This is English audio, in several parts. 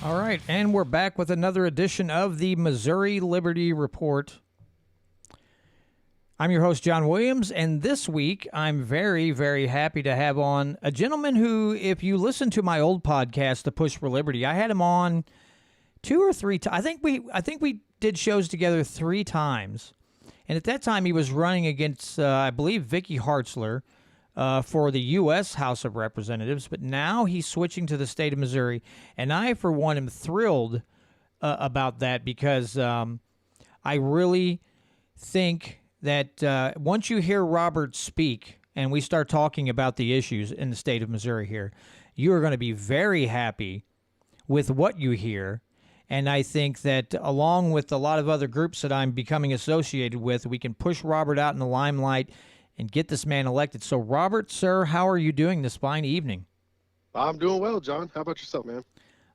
All right, and we're back with another edition of the Missouri Liberty Report. I'm your host, John Williams, and this week I'm very, very happy to have on a gentleman who, if you listen to my old podcast, The Push for Liberty, I had him on two or three times. I think we did shows together 3 times, and at that time he was running against, I believe, Vicky Hartzler for the U.S. House of Representatives, but now he's switching to the state of Missouri, and I, for one, am thrilled about that because I really think that once you hear Robert speak and we start talking about the issues in the state of Missouri here, you are going to be very happy with what you hear. And I think that along with a lot of other groups that I'm becoming associated with, we can push Robert out in the limelight and get this man elected. So, Robert, sir, how are you doing this fine evening? I'm doing well, John. How about yourself, man?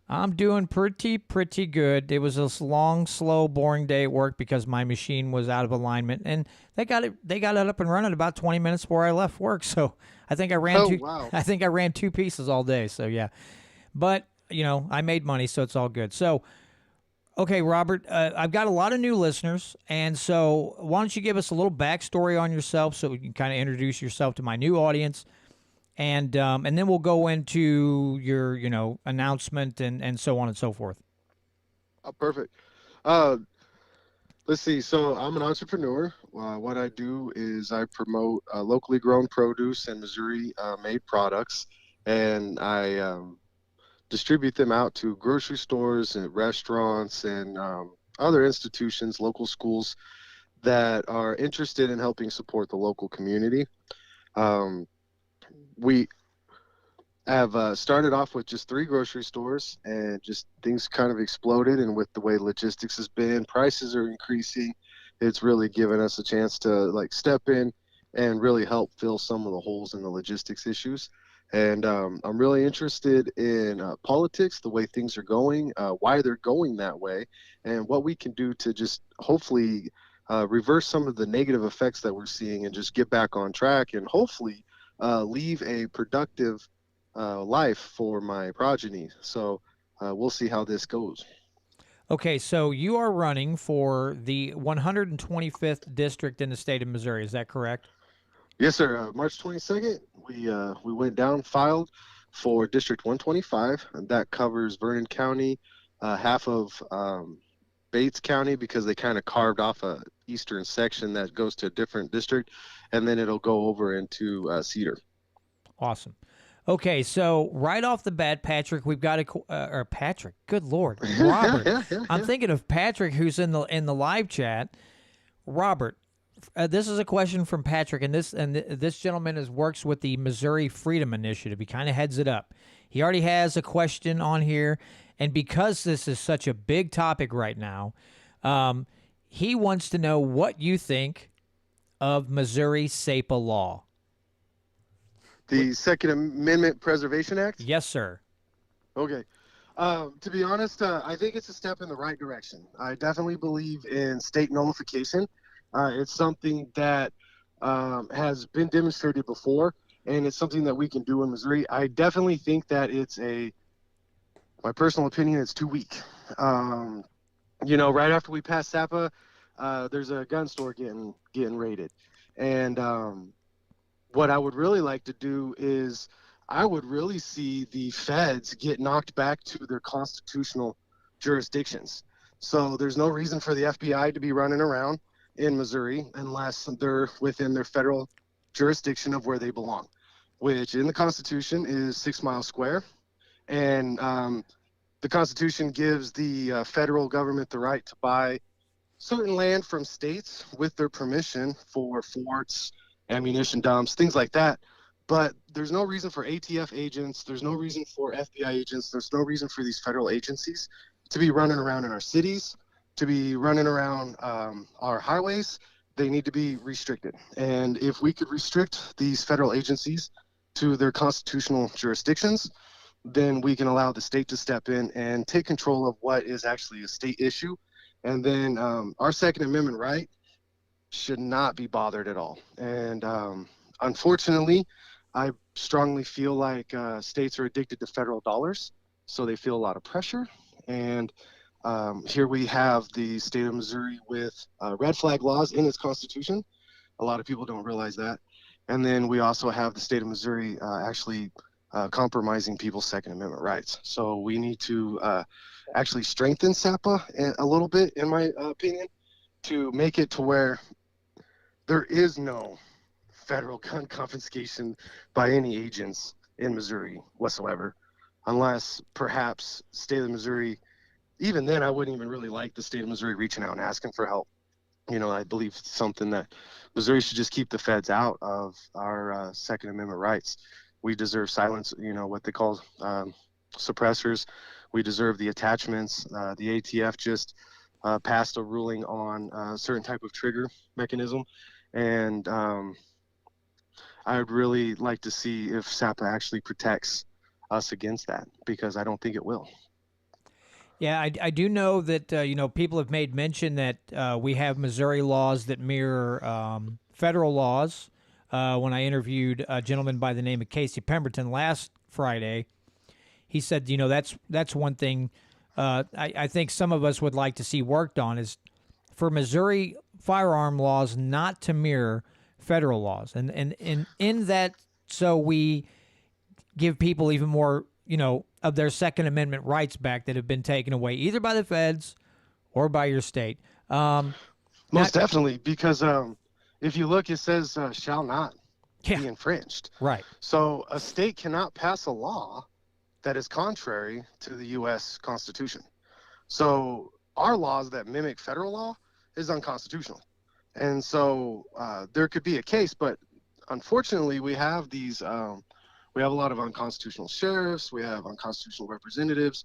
I'm doing pretty good. It was a long, slow, boring day at work because my machine was out of alignment, and they got it up and running about 20 minutes before I left work. So I think I ran Oh, wow. I think I ran 2 pieces all day. So yeah, but I made money, so it's all good. So okay, Robert, I've got a lot of new listeners, and so why don't you give us a little backstory on yourself so we can kind of introduce yourself to my new audience, and then we'll go into your announcement and so on and so forth. Oh, perfect. Uh, let's see. So I'm an entrepreneur. What I do is I promote locally grown produce and Missouri made products, and I distribute them out to grocery stores and restaurants and other institutions, local schools that are interested in helping support the local community. Um, we have started off with just 3 grocery stores, and just things kind of exploded. And with the way logistics has been, prices are increasing. It's really given us a chance to step in and really help fill some of the holes in the logistics issues. And I'm really interested in politics, the way things are going, why they're going that way, and what we can do to just hopefully reverse some of the negative effects that we're seeing and just get back on track and hopefully leave a productive life for my progeny. So we'll see how this goes. Okay, so you are running for the 125th district in the state of Missouri. Is that correct? Yes, sir. March 22nd, we went down, filed for District 125, and that covers Vernon County, half of Bates County, because they kind of carved off a eastern section that goes to a different district, and then it'll go over into Cedar. Awesome. Okay, so right off the bat, Patrick, we've got or Patrick. Good Lord, Robert. I'm thinking of Patrick, who's in the live chat. Robert, this is a question from Patrick, and this gentleman works with the Missouri Freedom Initiative. He kind of heads it up. He already has a question on here, and because this is such a big topic right now, he wants to know what you think of Missouri SEPA law. The Second Amendment Preservation Act? Yes, sir. Okay. To be honest, I think it's a step in the right direction. I definitely believe in state nullification. It's something that has been demonstrated before, and it's something that we can do in Missouri. I definitely think that my personal opinion, it's too weak. Right after we passed SAPA, there's a gun store getting raided. And what I would really like to do is I would really see the feds get knocked back to their constitutional jurisdictions. So there's no reason for the FBI to be running around in Missouri unless they're within their federal jurisdiction of where they belong, which in the Constitution is 6 miles square. And the Constitution gives the federal government the right to buy certain land from states with their permission for forts, ammunition dumps, things like that. But there's no reason for ATF agents, there's no reason for FBI agents, there's no reason for these federal agencies to be running around in our cities, to be running around our highways. They need to be restricted. And if we could restrict these federal agencies to their constitutional jurisdictions, then we can allow the state to step in and take control of what is actually a state issue. And then our Second Amendment right should not be bothered at all. And unfortunately, I strongly feel like states are addicted to federal dollars, so they feel a lot of pressure. And here we have the state of Missouri with red flag laws in its constitution. A lot of people don't realize that. And then we also have the state of Missouri actually compromising people's Second Amendment rights. So we need to actually strengthen SAPA a little bit, in my opinion, to make it to where there is no federal gun confiscation by any agents in Missouri whatsoever, unless perhaps state of Missouri. Even then, I wouldn't even really like the state of Missouri reaching out and asking for help. I believe something that Missouri should just keep the feds out of our Second Amendment rights. We deserve silence, what they call suppressors. We deserve the attachments. The ATF just passed a ruling on a certain type of trigger mechanism. And I would really like to see if SAPA actually protects us against that, because I don't think it will. Yeah, I do know that people have made mention that we have Missouri laws that mirror federal laws. When I interviewed a gentleman by the name of Casey Pemberton last Friday, he said that's one thing I think some of us would like to see worked on, is for Missouri firearm laws not to mirror federal laws, and in that, so we give people even more of their Second Amendment rights back that have been taken away either by the feds or by your state. Most definitely, because if you look, it says shall not be infringed. Right. So a state cannot pass a law that is contrary to the U.S. Constitution. So our laws that mimic federal law is unconstitutional. And so there could be a case, but unfortunately we have these we have a lot of unconstitutional sheriffs. We have unconstitutional representatives.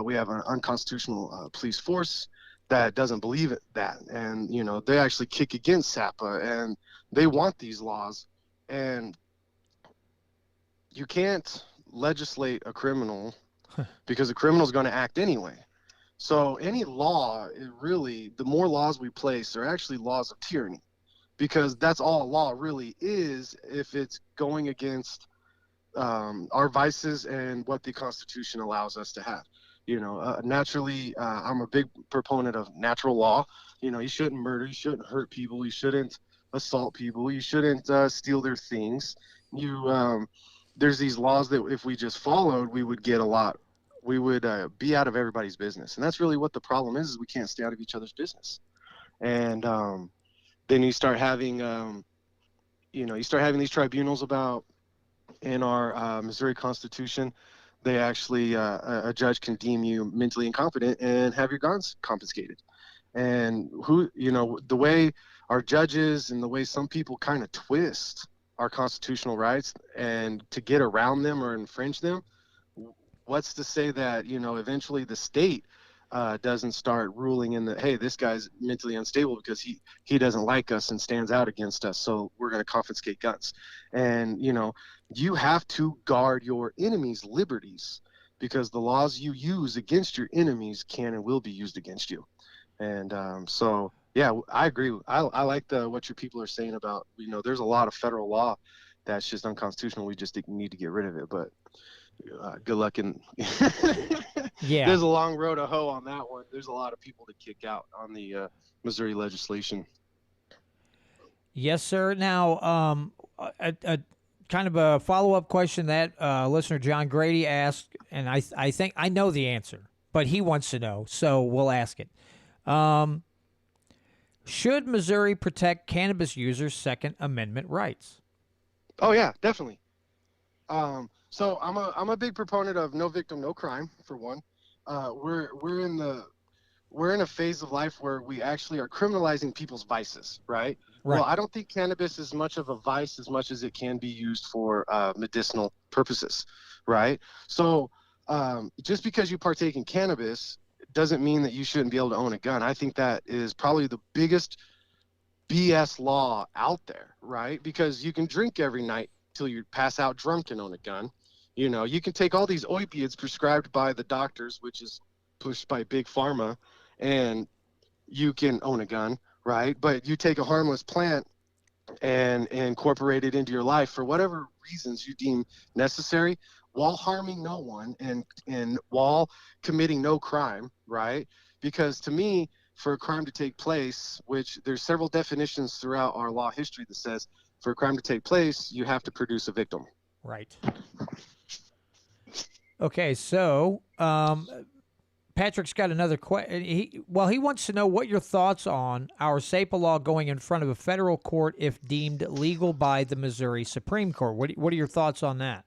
We have an unconstitutional police force that doesn't believe that. And, they actually kick against SAPA, and they want these laws. And you can't legislate a criminal because a criminal is going to act anyway. So any law, the more laws we place are actually laws of tyranny, because that's all a law really is, if it's going against our vices and what the Constitution allows us to have. Naturally, I'm a big proponent of natural law. You shouldn't murder, you shouldn't hurt people, you shouldn't assault people, you shouldn't steal their things. There's these laws that if we just followed, we would be out of everybody's business. And that's really what the problem is we can't stay out of each other's business. And then you start having these tribunals about, in our Missouri Constitution, they actually a judge can deem you mentally incompetent and have your guns confiscated. And the way our judges and the way some people kind of twist our constitutional rights and to get around them or infringe them, what's to say that eventually the state doesn't start ruling in hey, this guy's mentally unstable because he doesn't like us and stands out against us, so we're going to confiscate guns. And you have to guard your enemy's liberties, because the laws you use against your enemies can and will be used against you. And so yeah, I agree. I like what your people are saying about there's a lot of federal law that's just unconstitutional. We just need to get rid of it. But good luck in yeah, there's a long road to hoe on that one. There's a lot of people to kick out on the Missouri legislation. Yes, sir. Now, a kind of a follow-up question that listener John Grady asked, and I think I know the answer, but he wants to know, so we'll ask it. Should Missouri protect cannabis users' Second Amendment rights? Oh yeah, definitely. So I'm a big proponent of no victim, no crime, for one. We're in a phase of life where we actually are criminalizing people's vices, right? Well, I don't think cannabis is much of a vice as much as it can be used for medicinal purposes, right? So just because you partake in cannabis doesn't mean that you shouldn't be able to own a gun. I think that is probably the biggest BS law out there, right? Because you can drink every night till you pass out drunk and own a gun. You can take all these opiates prescribed by the doctors, which is pushed by big pharma, and you can own a gun, right? But you take a harmless plant and incorporate it into your life for whatever reasons you deem necessary. while harming no one and while committing no crime, right? Because to me, for a crime to take place, which there's several definitions throughout our law history that says for a crime to take place, you have to produce a victim. Right. Okay, so Patrick's got another question. He wants to know what your thoughts on our SAPA law going in front of a federal court if deemed legal by the Missouri Supreme Court. What are your thoughts on that?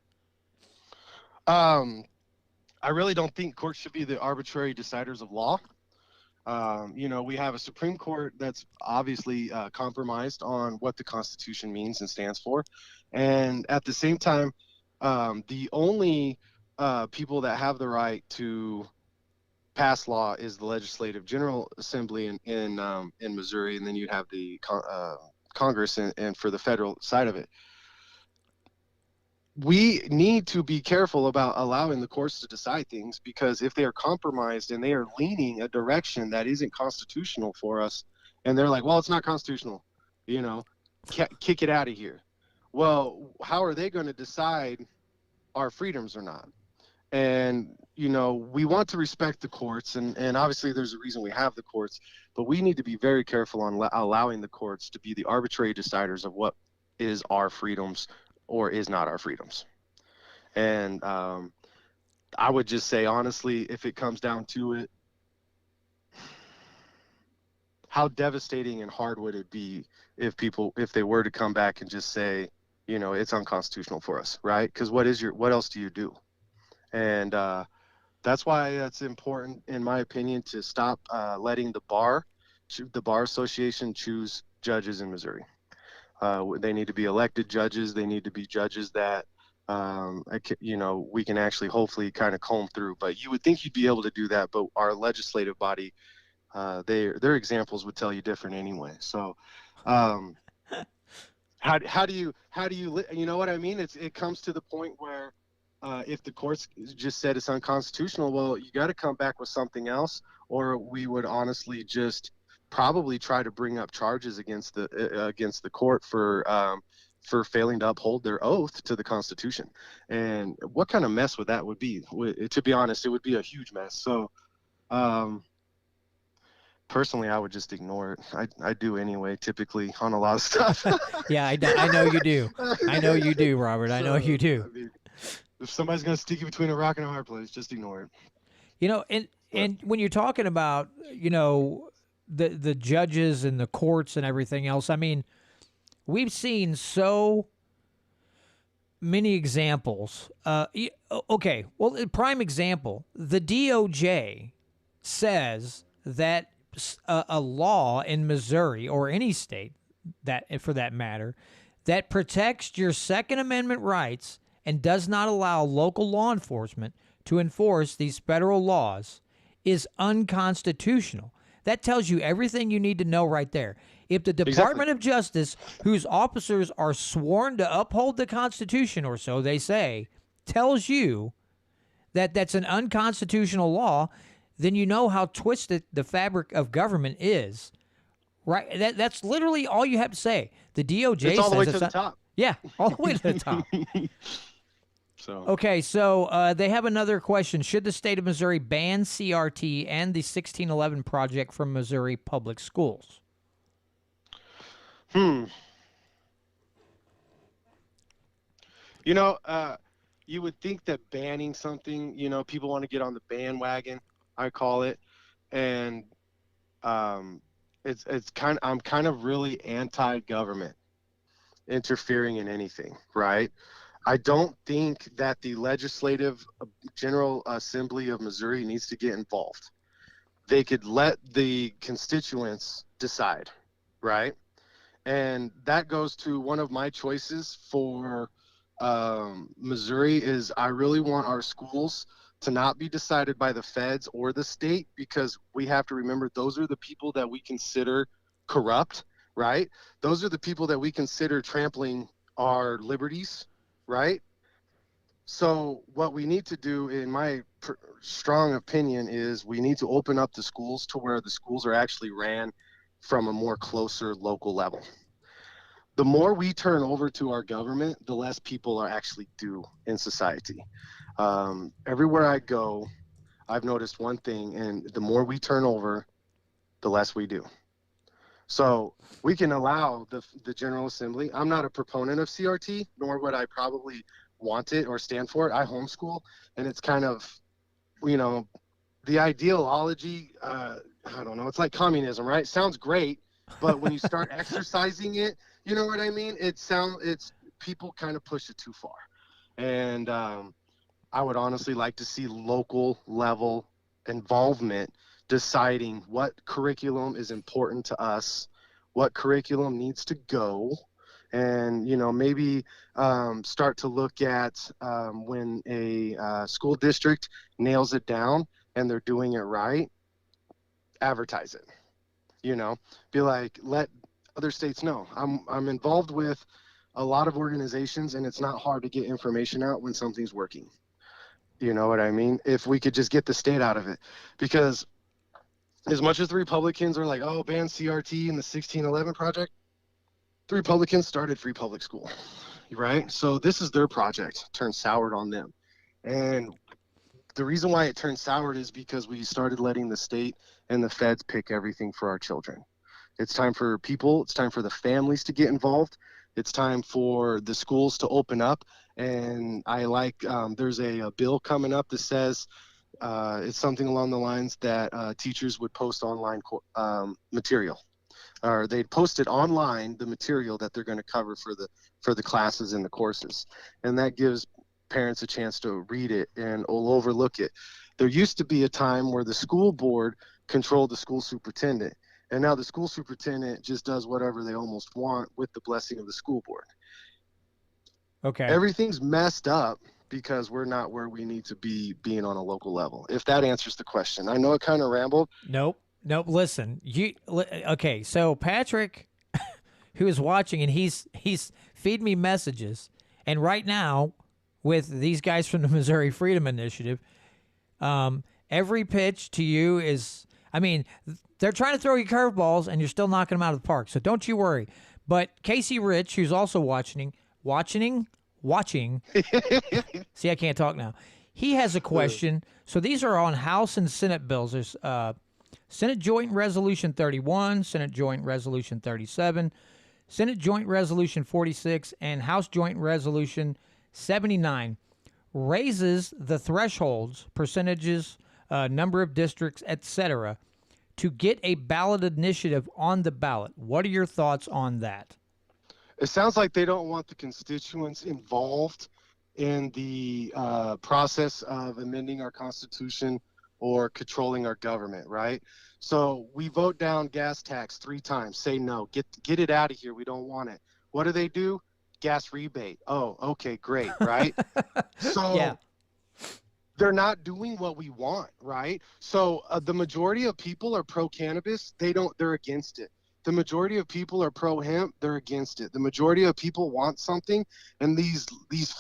I really don't think courts should be the arbitrary deciders of law. We have a Supreme Court that's obviously compromised on what the Constitution means and stands for. And at the same time, the only people that have the right to pass law is the Legislative General Assembly in Missouri, and then you have the Congress and for the federal side of it. We need to be careful about allowing the courts to decide things, because if they are compromised and they are leaning a direction that isn't constitutional for us, and they're like, well, it's not constitutional, kick it out of here. Well, how are they going to decide our freedoms or not? And, we want to respect the courts, and obviously there's a reason we have the courts, but we need to be very careful on allowing the courts to be the arbitrary deciders of what is our freedoms or is not our freedoms. And I would just say, honestly, if it comes down to it, how devastating and hard would it be if they were to come back and just say, it's unconstitutional for us, right? Because what else do you do? And that's why it's important, in my opinion, to stop letting the Bar Association choose judges in Missouri. They need to be elected judges. They need to be judges that, we can actually hopefully kind of comb through. But you would think you'd be able to do that. But our legislative body, their examples would tell you different anyway. So how do you what I mean? It comes to the point where if the courts just said it's unconstitutional, well, you got to come back with something else, or we would honestly just probably try to bring up charges against the court for failing to uphold their oath to the Constitution. And what kind of mess would that be? To be honest, it would be a huge mess. So personally, I would just ignore it. I do anyway, typically, on a lot of stuff. Yeah, I know you do. I know you do, Robert. I know you do. I mean, if somebody's going to stick you between a rock and a hard place, just ignore it. And when you're talking about, the judges and the courts and everything else, I mean, we've seen so many examples. Okay, well, a prime example, the DOJ says that a law in Missouri or any state, that for that matter, that protects your Second Amendment rights and does not allow local law enforcement to enforce these federal laws is unconstitutional. That tells you everything you need to know right there. If the Department of Justice, whose officers are sworn to uphold the Constitution, or so they say, tells you that that's an unconstitutional law, then you know how twisted the fabric of government is. Right? That's literally all you have to say. The DOJ it's all the way says to the top. Yeah, all the way to the top. Okay, so they have another question. Should the state of Missouri ban CRT and the 1611 Project from Missouri public schools? You would think that banning something, people want to get on the bandwagon, I call it, and I'm kind of really anti-government interfering in anything, right? I don't think that the Legislative General Assembly of Missouri needs to get involved. They could let the constituents decide, right? And that goes to one of my choices for Missouri is I really want our schools to not be decided by the feds or the state, because we have to remember those are the people that we consider corrupt, right? Those are the people that we consider trampling our liberties, right? So what we need to do, in my strong opinion, is we need to open up the schools to where the schools are actually ran from a more closer local level. the more we turn over to our government, the less people are actually due in society. Everywhere I go, I've noticed one thing, and the more we turn over, the less we do. So we can allow the General Assembly. I'm not a proponent of CRT, nor would I probably want it or stand for it. I homeschool, and it's kind of, you know, the ideology. I don't know. It's like communism, right? Sounds great, but when you start exercising it, you know what I mean? It's people kind of push it too far, and I would honestly like to see local level involvement deciding what curriculum is important to us, what curriculum needs to go, and maybe start to look at when a school district nails it down and they're doing it right, advertise it. Be like, let other states know. I'm involved with a lot of organizations, and it's not hard to get information out when something's working. You know what I mean? If we could just get the state out of it. Because as much as the Republicans are like, oh, ban CRT and the 1611 project, the Republicans started free public school, right? So this is their project, turned soured on them. And the reason why it turned soured is because we started letting the state and the feds pick everything for our children. It's time for people, it's time for the families to get involved. It's time for the schools to open up. And I like, there's a bill coming up that says it's something along the lines that teachers would post online material, or they'd post it online, the material that they're going to cover for the classes and the courses. And that gives parents a chance to read it and overlook it. There used to be a time where the school board controlled the school superintendent. And now the school superintendent just does whatever they almost want with the blessing of the school board. Okay. Everything's messed up because we're not where we need to be being on a local level. If that answers the question. I know it kind of rambled. Nope. Listen, okay. So Patrick, who is watching, and he's feeding me messages, and right now with these guys from the Missouri Freedom Initiative, every pitch to you is, I mean, they're trying to throw you curveballs, and you're still knocking them out of the park. So don't you worry. But Casey Rich, who's also watching. See, I can't talk now. He has a question. So these are on House and Senate bills. There's Senate Joint Resolution 31, Senate Joint Resolution 37, Senate Joint Resolution 46, and House Joint Resolution 79. Raises the thresholds, percentages, number of districts, etc., to get a ballot initiative on the ballot. What are your thoughts on that? It sounds like they don't want the constituents involved in the process of amending our Constitution or controlling our government, right? So we vote down gas tax 3 times, say no, get it out of here, we don't want it. What do? Gas rebate. Oh, okay, great, right? So yeah. They're not doing what we want, right? So the majority of people are pro-cannabis. They're against it. The majority of people are pro-hemp. They're against it. The majority of people want something, and these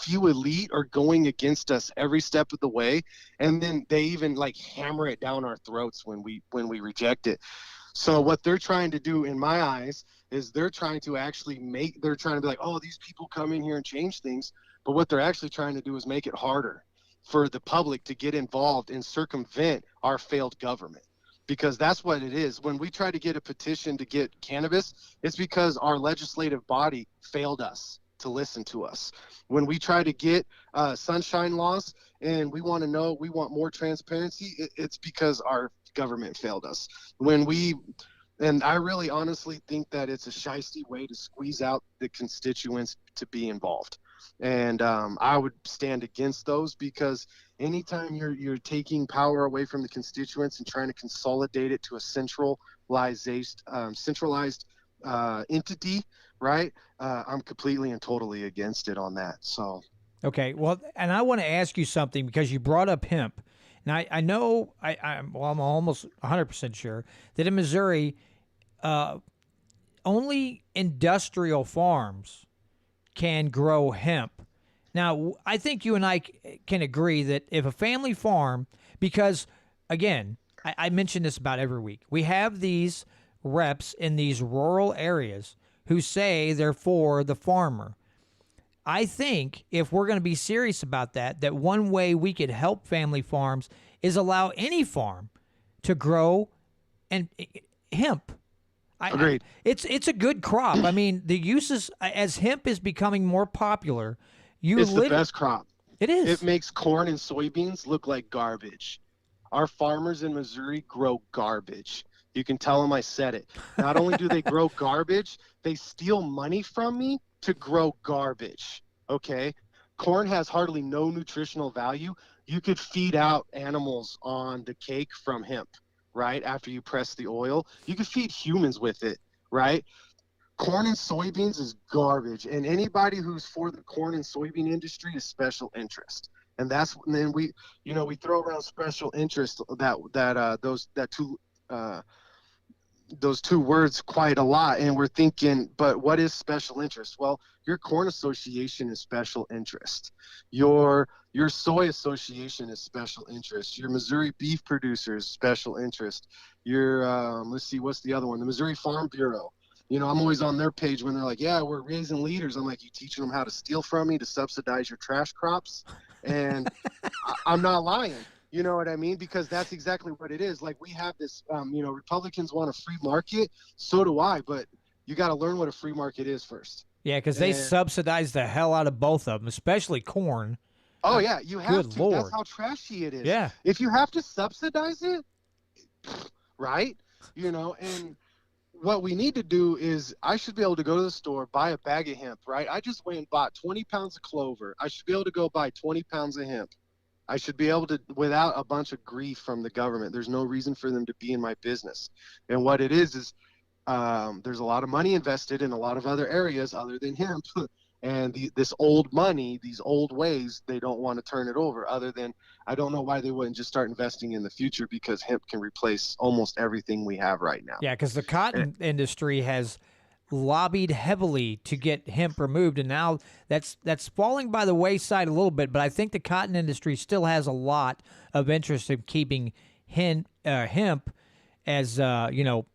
few elite are going against us every step of the way. And then they even like hammer it down our throats when we reject it. So what they're trying to do, in my eyes, is they're trying to be like, oh, these people come in here and change things. But what they're actually trying to do is make it harder for the public to get involved and circumvent our failed government. Because that's what it is. When we try to get a petition to get cannabis, it's because our legislative body failed us to listen to us. When we try to get sunshine laws and we want more transparency, it's because our government failed us. And I really honestly think that it's a shiesty way to squeeze out the constituents to be involved. And I would stand against those, because anytime you're taking power away from the constituents and trying to consolidate it to a centralized entity, right? I'm completely and totally against it on that. So. Okay, well, and I want to ask you something, because you brought up hemp. Now, I know, I'm almost 100% sure that in Missouri, only industrial farms can grow hemp. Now, I think you and I can agree that if a family farm, because, again, I mention this about every week, we have these reps in these rural areas who say they're for the farmer. I think if we're going to be serious about that, that one way we could help family farms is allow any farm to grow and hemp. Agreed. It's a good crop. I mean, the uses as hemp is becoming more popular. It's the best crop. It is. It makes corn and soybeans look like garbage. Our farmers in Missouri grow garbage. You can tell them I said it. Not only do they grow garbage, they steal money from me to grow garbage. Okay? Corn has hardly no nutritional value. You could feed out animals on the cake from hemp, right? After you press the oil, you could feed humans with it, right? Corn and soybeans is garbage, and anybody who's for the corn and soybean industry is special interest. And then we throw around special interest those two words quite a lot, and we're thinking, but what is special interest? Well, your corn association is special interest. Your soy association is special interest. Your Missouri beef producers special interest. Your let's see, what's the other one? The Missouri Farm Bureau. I'm always on their page when they're like, yeah, we're raising leaders. I'm like, you teaching them how to steal from me to subsidize your trash crops? And I'm not lying. You know what I mean? Because that's exactly what it is. Like, we have this, Republicans want a free market. So do I. But you got to learn what a free market is first. Yeah, because they subsidize the hell out of both of them, especially corn. Oh, yeah. You have Good to. Lord. That's how trashy it is. Yeah. If you have to subsidize it, right? And what we need to do is, I should be able to go to the store, buy a bag of hemp, right? I just went and bought 20 pounds of clover. I should be able to go buy 20 pounds of hemp. I should be able to, without a bunch of grief from the government. There's no reason for them to be in my business. And what it is there's a lot of money invested in a lot of other areas other than hemp. And this old money, these old ways, they don't want to turn it over. Other than, I don't know why they wouldn't just start investing in the future, because hemp can replace almost everything we have right now. Yeah, because the cotton industry has lobbied heavily to get hemp removed, and now that's falling by the wayside a little bit. But I think the cotton industry still has a lot of interest in keeping hemp as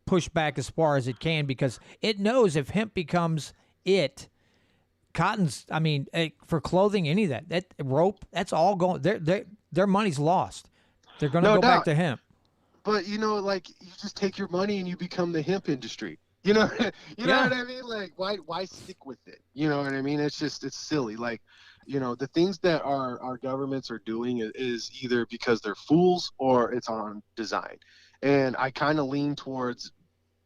pushed back as far as it can, because it knows if hemp becomes cotton's, for clothing, any of that rope, that's all going. Their money's lost. They're going to go back to hemp. But you just take your money and you become the hemp industry. You know what I mean? Like, why stick with it? You know what I mean? It's silly. Like, the things that our governments are doing is either because they're fools or it's on design. And I kind of lean towards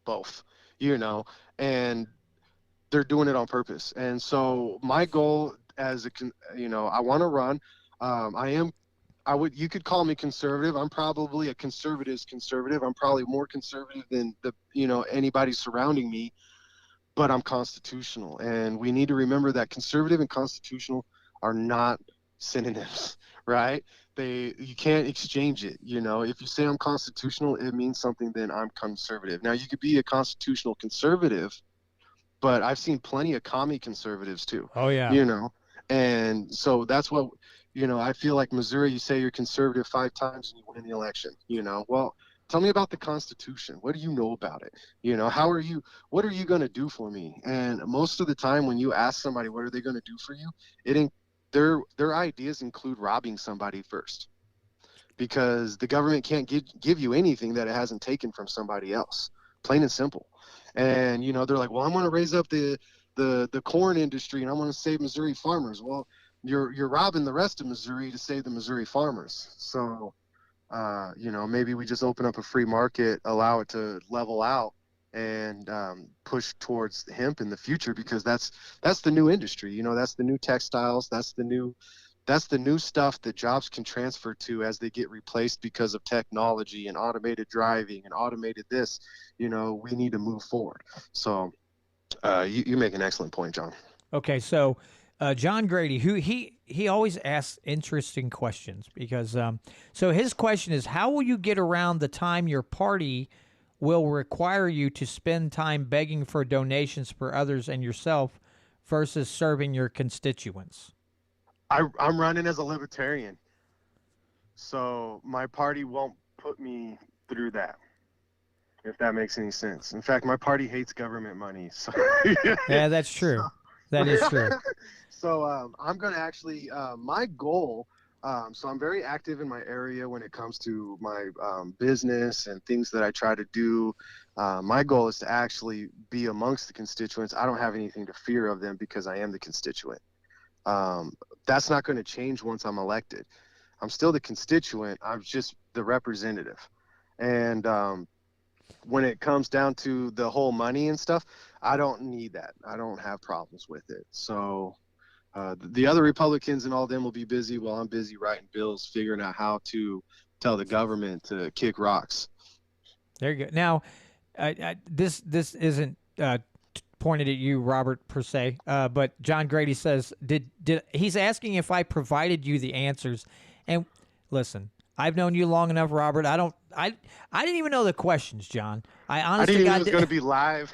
both, and they're doing it on purpose. And so my goal I want to run. You could call me conservative. I'm probably a conservative's conservative. I'm probably more conservative than anybody surrounding me, but I'm constitutional. And we need to remember that conservative and constitutional are not synonyms, right? You can't exchange it. If you say I'm constitutional, it means something, then I'm conservative. Now, you could be a constitutional conservative, but I've seen plenty of commie conservatives too. Oh yeah. And so that's what, I feel like Missouri, you say you're conservative 5 times and you win the election, well, tell me about the Constitution. What do you know about it? What are you going to do for me? And most of the time when you ask somebody, what are they going to do for you? Their ideas include robbing somebody first, because the government can't give you anything that it hasn't taken from somebody else, plain and simple. And, they're like, well, I'm going to raise up the corn industry and I'm going to save Missouri farmers. Well, you're robbing the rest of Missouri to save the Missouri farmers. So, maybe we just open up a free market, allow it to level out, and push towards hemp in the future, because that's the new industry. That's the new textiles. That's the new stuff that jobs can transfer to as they get replaced because of technology and automated driving and automated this. We need to move forward. So you make an excellent point, John. Okay, so John Grady, who he always asks interesting questions, because so his question is, how will you get around the time your party will require you to spend time begging for donations for others and yourself versus serving your constituents? I'm running as a libertarian, so my party won't put me through that. if that makes any sense. In fact, my party hates government money. So, Yeah, that's true. That is true. so I'm going to actually, my goal, so I'm very active in my area when it comes to my business and things that I try to do. My goal is to actually be amongst the constituents. I don't have anything to fear of them because I am the constituent. Um, that's not going to change once I'm elected. I'm still the constituent. I'm just the representative. And when it comes down to the whole money and stuff, I don't need that. I don't have problems with it. So the other Republicans and all of them will be busy while I'm busy writing bills, figuring out how to tell the government to kick rocks. There you go. Now, this isn't pointed at you, Robert, per se, but John Grady says, did he's asking if I provided you the answers? And listen, I've known you long enough, Robert. I didn't even know the questions, John. I I honestly didn't even know it was going to be live.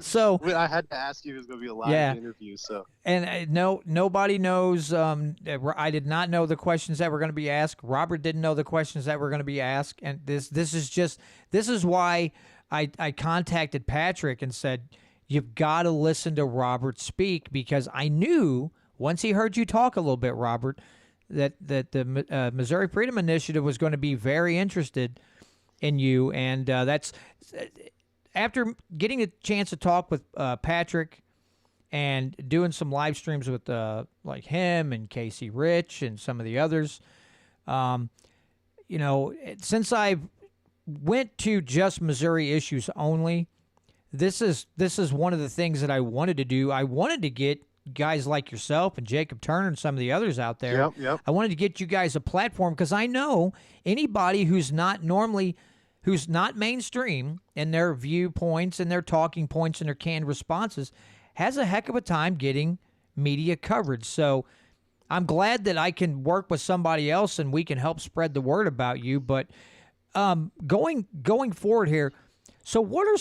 So I had to ask you if it was going to be a live Yeah. interview. So and nobody knows. I did not know the questions that were going to be asked. Robert didn't know the questions that were going to be asked. And this is why I contacted Patrick and said, you've got to listen to Robert speak, because I knew once he heard you talk a little bit, Robert, that the Missouri Freedom Initiative was going to be very interested in you. And that's after getting a chance to talk with Patrick and doing some live streams with like him and Casey Rich and some of the others. Since I went to just Missouri issues only, this is one of the things that I wanted to do. I wanted to get guys like yourself and Jacob Turner and some of the others out there. Yep. I wanted to get you guys a platform, because I know anybody who's not mainstream in their viewpoints and their talking points and their canned responses has a heck of a time getting media coverage. So I'm glad that I can work with somebody else and we can help spread the word about you. But going forward here, so what are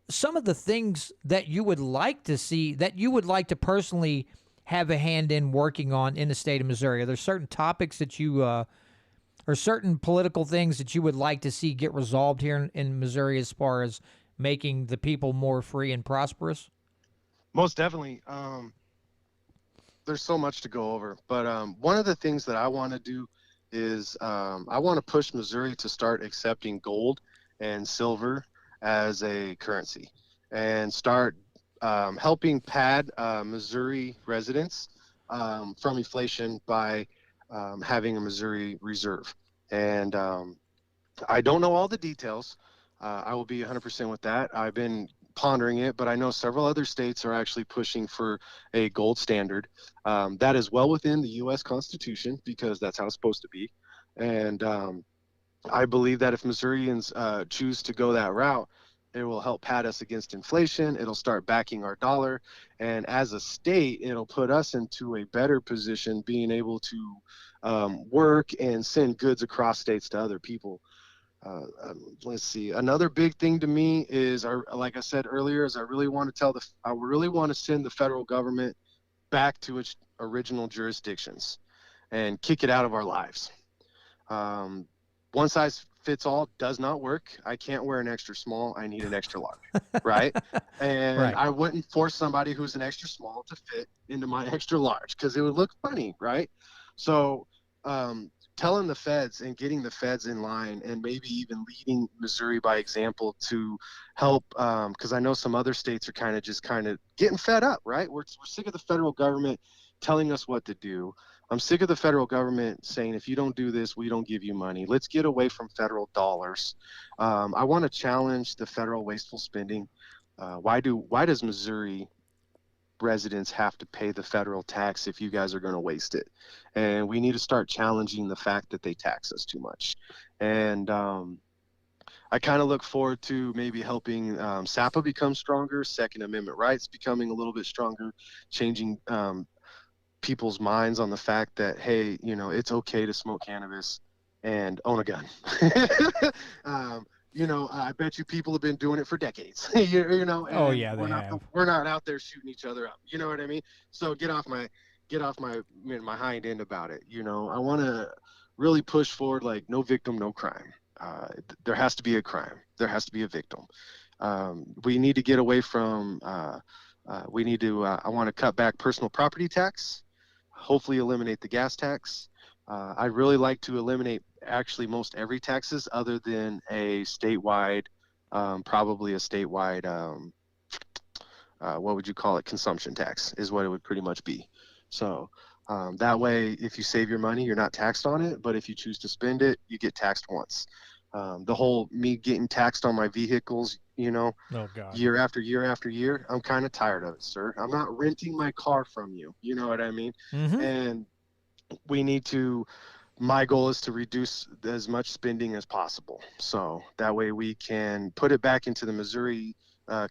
some of the things that you would like to see, that you would like to personally have a hand in working on in the state of Missouri? Are there certain topics that you or certain political things that you would like to see get resolved here in Missouri as far as making the people more free and prosperous? most definitely. There's so much to go over, but one of the things that I want to do is I want to push Missouri to start accepting gold and silver as a currency, and start helping pad Missouri residents from inflation by having a Missouri reserve. And I don't know all the details. I will be 100% with that. I've been pondering it, but I know several other states are actually pushing for a gold standard. That is well within the U.S. Constitution, because that's how it's supposed to be. And I believe that if Missourians choose to go that route, it will help pad us against inflation. It'll start backing our dollar. And as a state, it'll put us into a better position, being able to work and send goods across states to other people. Let's see. Another big thing to me is, like I said earlier, is I really want to send the federal government back to its original jurisdictions and kick it out of our lives. One size fits all does not work. I can't wear an extra small. I need an extra large, right? And Right. I wouldn't force somebody who's an extra small to fit into my extra large, because it would look funny, right? So telling the feds and getting the feds in line, and maybe even leading Missouri by example to help, because I know some other states are kind of getting fed up, right? We're sick of the federal government telling us what to do. I'm sick of the federal government saying, if you don't do this, we don't give you money. Let's get away from federal dollars. I want to challenge the federal wasteful spending. Why does Missouri residents have to pay the federal tax if you guys are going to waste it? And we need to start challenging the fact that they tax us too much. And I kind of look forward to maybe helping SAPA become stronger, Second Amendment rights becoming a little bit stronger, changing people's minds on the fact that, hey, it's okay to smoke cannabis and own a gun. I bet you people have been doing it for decades. Oh, yeah, they have. We're not out there shooting each other up. You know what I mean? So get off my hind end about it. I want to really push forward, like, no victim, no crime. There has to be a crime. there has to be a victim. We need to get away from, we need to, I want to cut back personal property tax, hopefully eliminate the gas tax. I'd really like to eliminate actually most every taxes other than a statewide, probably a statewide, what would you call it? Consumption tax is what it would pretty much be. So that way, if you save your money, you're not taxed on it. But if you choose to spend it, you get taxed once. The whole me getting taxed on my vehicles, Oh God. year after year after year, I'm kind of tired of it, sir. I'm not renting my car from you. You know what I mean? Mm-hmm. And we need to, my goal is to reduce as much spending as possible. So that way we can put it back into the Missouri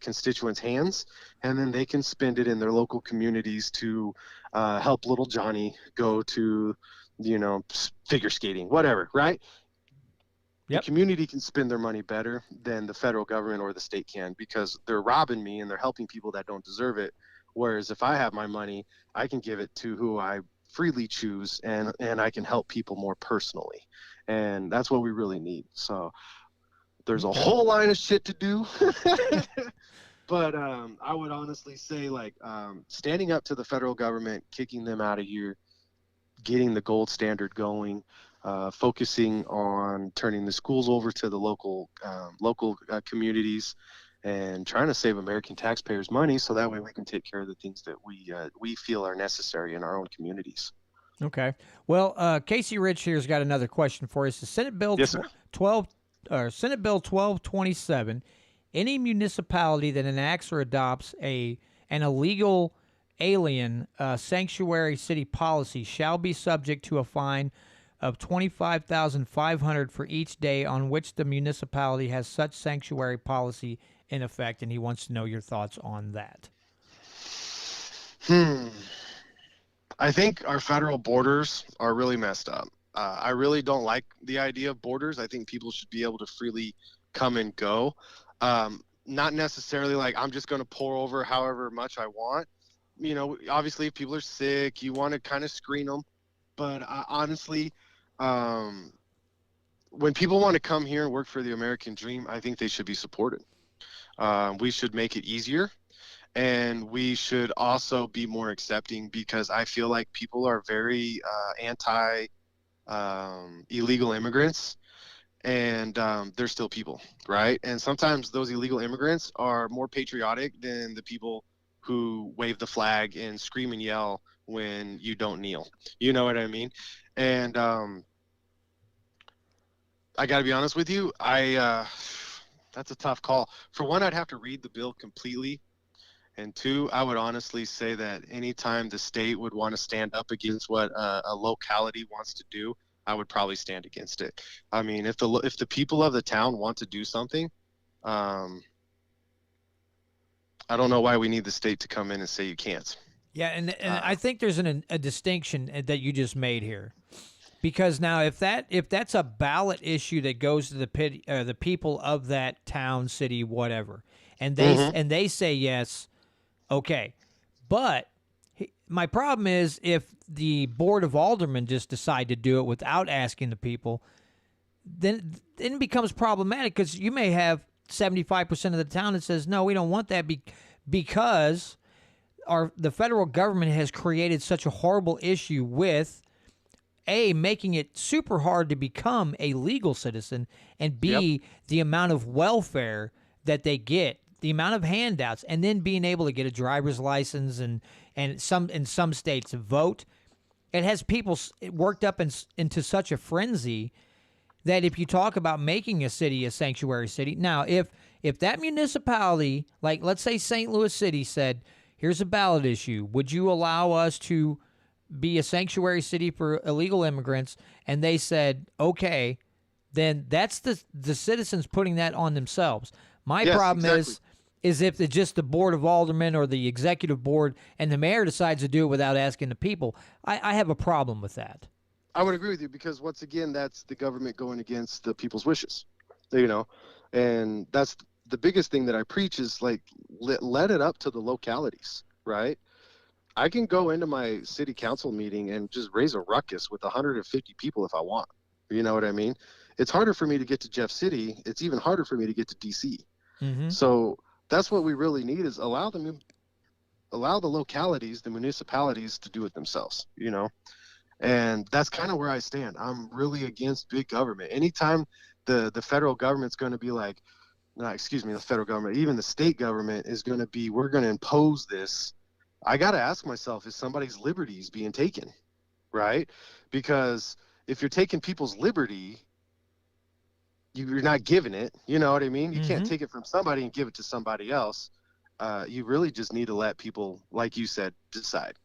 constituents' hands, and then they can spend it in their local communities to help little Johnny go to, figure skating, whatever, right? Yep. The community can spend their money better than the federal government or the state can, because they're robbing me and they're helping people that don't deserve it. Whereas if I have my money, I can give it to who I freely choose, and I can help people more personally. And that's what we really need. So there's a whole line of shit to do. But I would honestly say, like, standing up to the federal government, kicking them out of here, getting the gold standard going, focusing on turning the schools over to the local communities, and trying to save American taxpayers money, so that way we can take care of the things that we feel are necessary in our own communities. Okay. Well, Casey Rich here's got another question for us. The Senate Bill Yes, sir. Senate Bill 1227. Any municipality that enacts or adopts an illegal alien sanctuary city policy shall be subject to a fine of $25,500 for each day on which the municipality has such sanctuary policy in effect. And he wants to know your thoughts on that. I think our federal borders are really messed up. I really don't like the idea of borders. I think people should be able to freely come and go. Not necessarily like I'm just going to pour over however much I want. Obviously, if people are sick, you want to kind of screen them. But honestly, when people want to come here and work for the American dream, I think they should be supported. We should make it easier, and we should also be more accepting, because I feel like people are very anti illegal immigrants, and they're still people, right? And sometimes those illegal immigrants are more patriotic than the people who wave the flag and scream and yell when you don't kneel. You know what I mean? And I got to be honest with you, that's a tough call. For one, I'd have to read the bill completely. And two, I would honestly say that anytime the state would want to stand up against what a locality wants to do, I would probably stand against it. I mean, if the people of the town want to do something, I don't know why we need the state to come in and say you can't. Yeah, and I think there's a distinction that you just made here, because now if that's a ballot issue that goes to the people of that town, city, whatever, and they say yes, okay, but my problem is if the board of aldermen just decide to do it without asking the people, then it becomes problematic, because you may have 75% of the town that says no, we don't want that because the federal government has created such a horrible issue with making it super hard to become a legal citizen, and B, the amount of welfare that they get, the amount of handouts, and then being able to get a driver's license and in some states vote. It has people worked up into such a frenzy that if you talk about making a city a sanctuary city, now if that municipality, like let's say St. Louis City, said, here's a ballot issue, would you allow us to be a sanctuary city for illegal immigrants? And they said, okay, then that's the citizens putting that on themselves. My problem is if it's just the board of aldermen or the executive board and the mayor decides to do it without asking the people, I have a problem with that. I would agree with you, because once again, that's the government going against the people's wishes, and that's the biggest thing that I preach is, like, let it up to the localities, right? I can go into my city council meeting and just raise a ruckus with 150 people if I want. You know what I mean? it's harder for me to get to Jeff City. It's even harder for me to get to DC. Mm-hmm. So that's what we really need, is allow the localities, the municipalities, to do it themselves, and that's kind of where I stand. I'm really against big government. Anytime the federal government's going to be like, no, excuse me, the federal government, even the state government is going to be, we're going to impose this. I got to ask myself, is somebody's liberties being taken, right? Because if you're taking people's liberty, you're not giving it. You know what I mean? You can't take it from somebody and give it to somebody else. You really just need to let people, like you said, decide.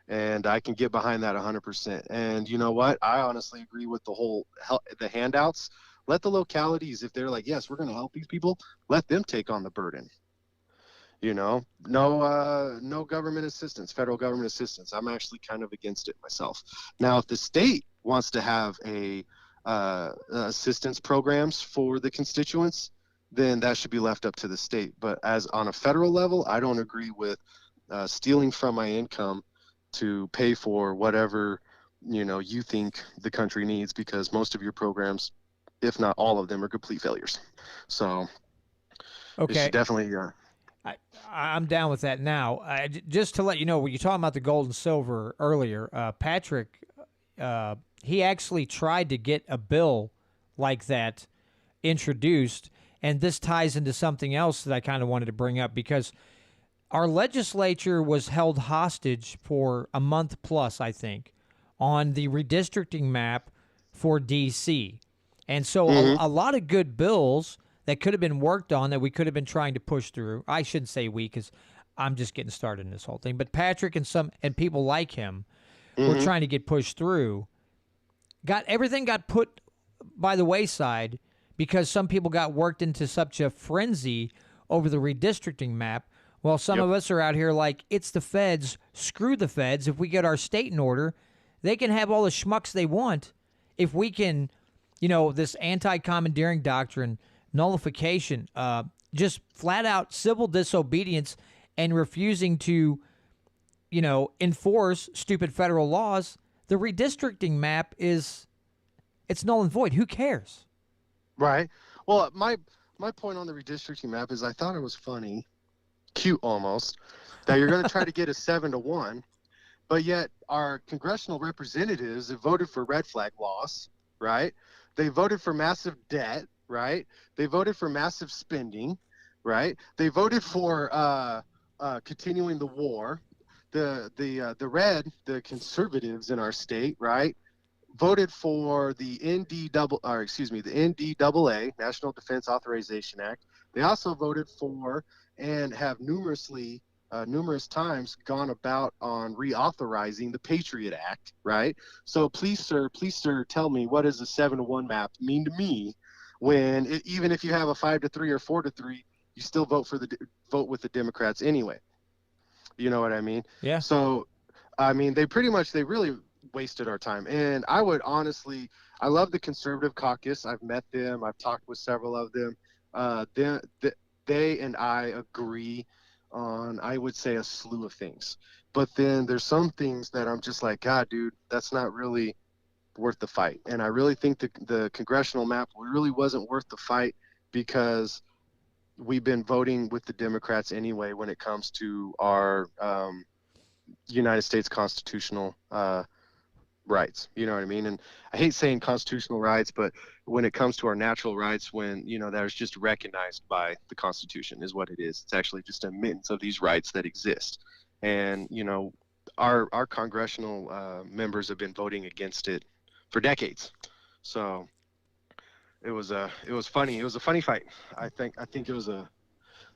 And I can get behind that 100%. And you know what? I honestly agree with the handouts. Let the localities, if they're like, yes, we're going to help these people, let them take on the burden. No government assistance, federal government assistance. I'm actually kind of against it myself. Now, if the state wants to have assistance programs for the constituents, then that should be left up to the state. But as on a federal level, I don't agree with stealing from my income to pay for whatever you think the country needs, because most of your programs, if not all of them, are complete failures. So okay, definitely I'm down with that now. Just to let you know, when you're talking about the gold and silver earlier, Patrick, he actually tried to get a bill like that introduced, and this ties into something else that I kind of wanted to bring up, because our legislature was held hostage for a month plus, I think, on the redistricting map for D.C. And so a lot of good bills that could have been worked on, that we could have been trying to push through. I shouldn't say we, because I'm just getting started in this whole thing. But Patrick and people like him were trying to get pushed through. Everything got put by the wayside because some people got worked into such a frenzy over the redistricting map. Well, some of us are out here like, it's the feds. Screw the feds. If we get our state in order, they can have all the schmucks they want. If we can, this anti-commandeering doctrine, nullification, just flat out civil disobedience and refusing to, enforce stupid federal laws, the redistricting map it's null and void. Who cares? Right. Well, my point on the redistricting map is I thought it was funny, cute almost, that you're going to try to get a 7-1, but yet our congressional representatives have voted for red flag laws, right? They voted for massive debt, right? They voted for massive spending, right? They voted for continuing the war. The conservatives in our state, right, voted for the NDAA, National Defense Authorization Act. They also voted for and have numerous times gone about on reauthorizing the Patriot Act, right? So please, sir, tell me, what does a 7-1 map mean to me when even if you have a 5-3 or 4-3, you still vote with the Democrats anyway? You know what I mean? Yeah. So, I mean, they really wasted our time. And I would honestly, I love the conservative caucus. I've met them. I've talked with several of them. They and I agree on, I would say, a slew of things. But then there's some things that I'm just like, God, dude, that's not really worth the fight. And I really think the congressional map really wasn't worth the fight, because we've been voting with the Democrats anyway when it comes to our United States constitutional rights. You know what I mean? And I hate saying constitutional rights, but when it comes to our natural rights, when, that is just recognized by the Constitution is what it is. It's actually just a admittance of these rights that exist. And, our congressional members have been voting against it for decades. So it was funny. It was a funny fight. I think it was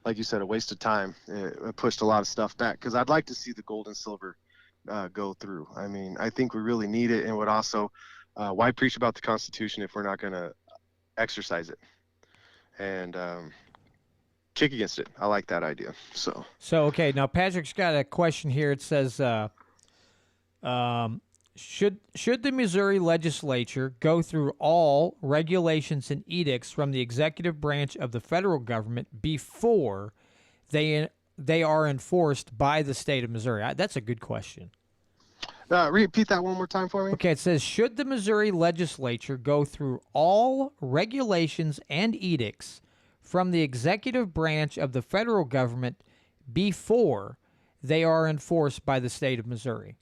like you said, a waste of time. It pushed a lot of stuff back, because I'd like to see the gold and silver go through. I mean, I think we really need it, and would also, why preach about the Constitution if we're not going to exercise it and kick against it? I like that idea. So okay, now Patrick's got a question here. It says, should the Missouri legislature go through all regulations and edicts from the executive branch of the federal government before they are enforced by the state of Missouri? That's a good question. Repeat that one more time for me. Okay, it says, should the Missouri legislature go through all regulations and edicts from the executive branch of the federal government before they are enforced by the state of Missouri?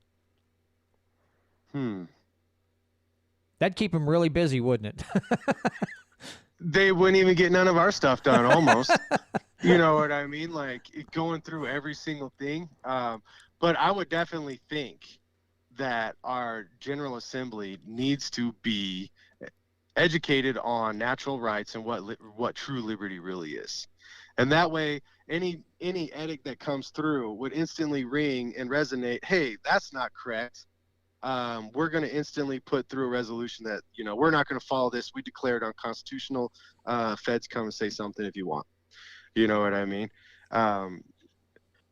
That'd keep them really busy, wouldn't it? They wouldn't even get none of our stuff done, almost. You know what I mean? Like going through every single thing. But I would definitely think that our General Assembly needs to be educated on natural rights and what true liberty really is. And that way, any edict that comes through would instantly ring and resonate. Hey, that's not correct. We're going to instantly put through a resolution that, we're not going to follow this. We declare it unconstitutional. Feds come and say something if you want. You know what I mean?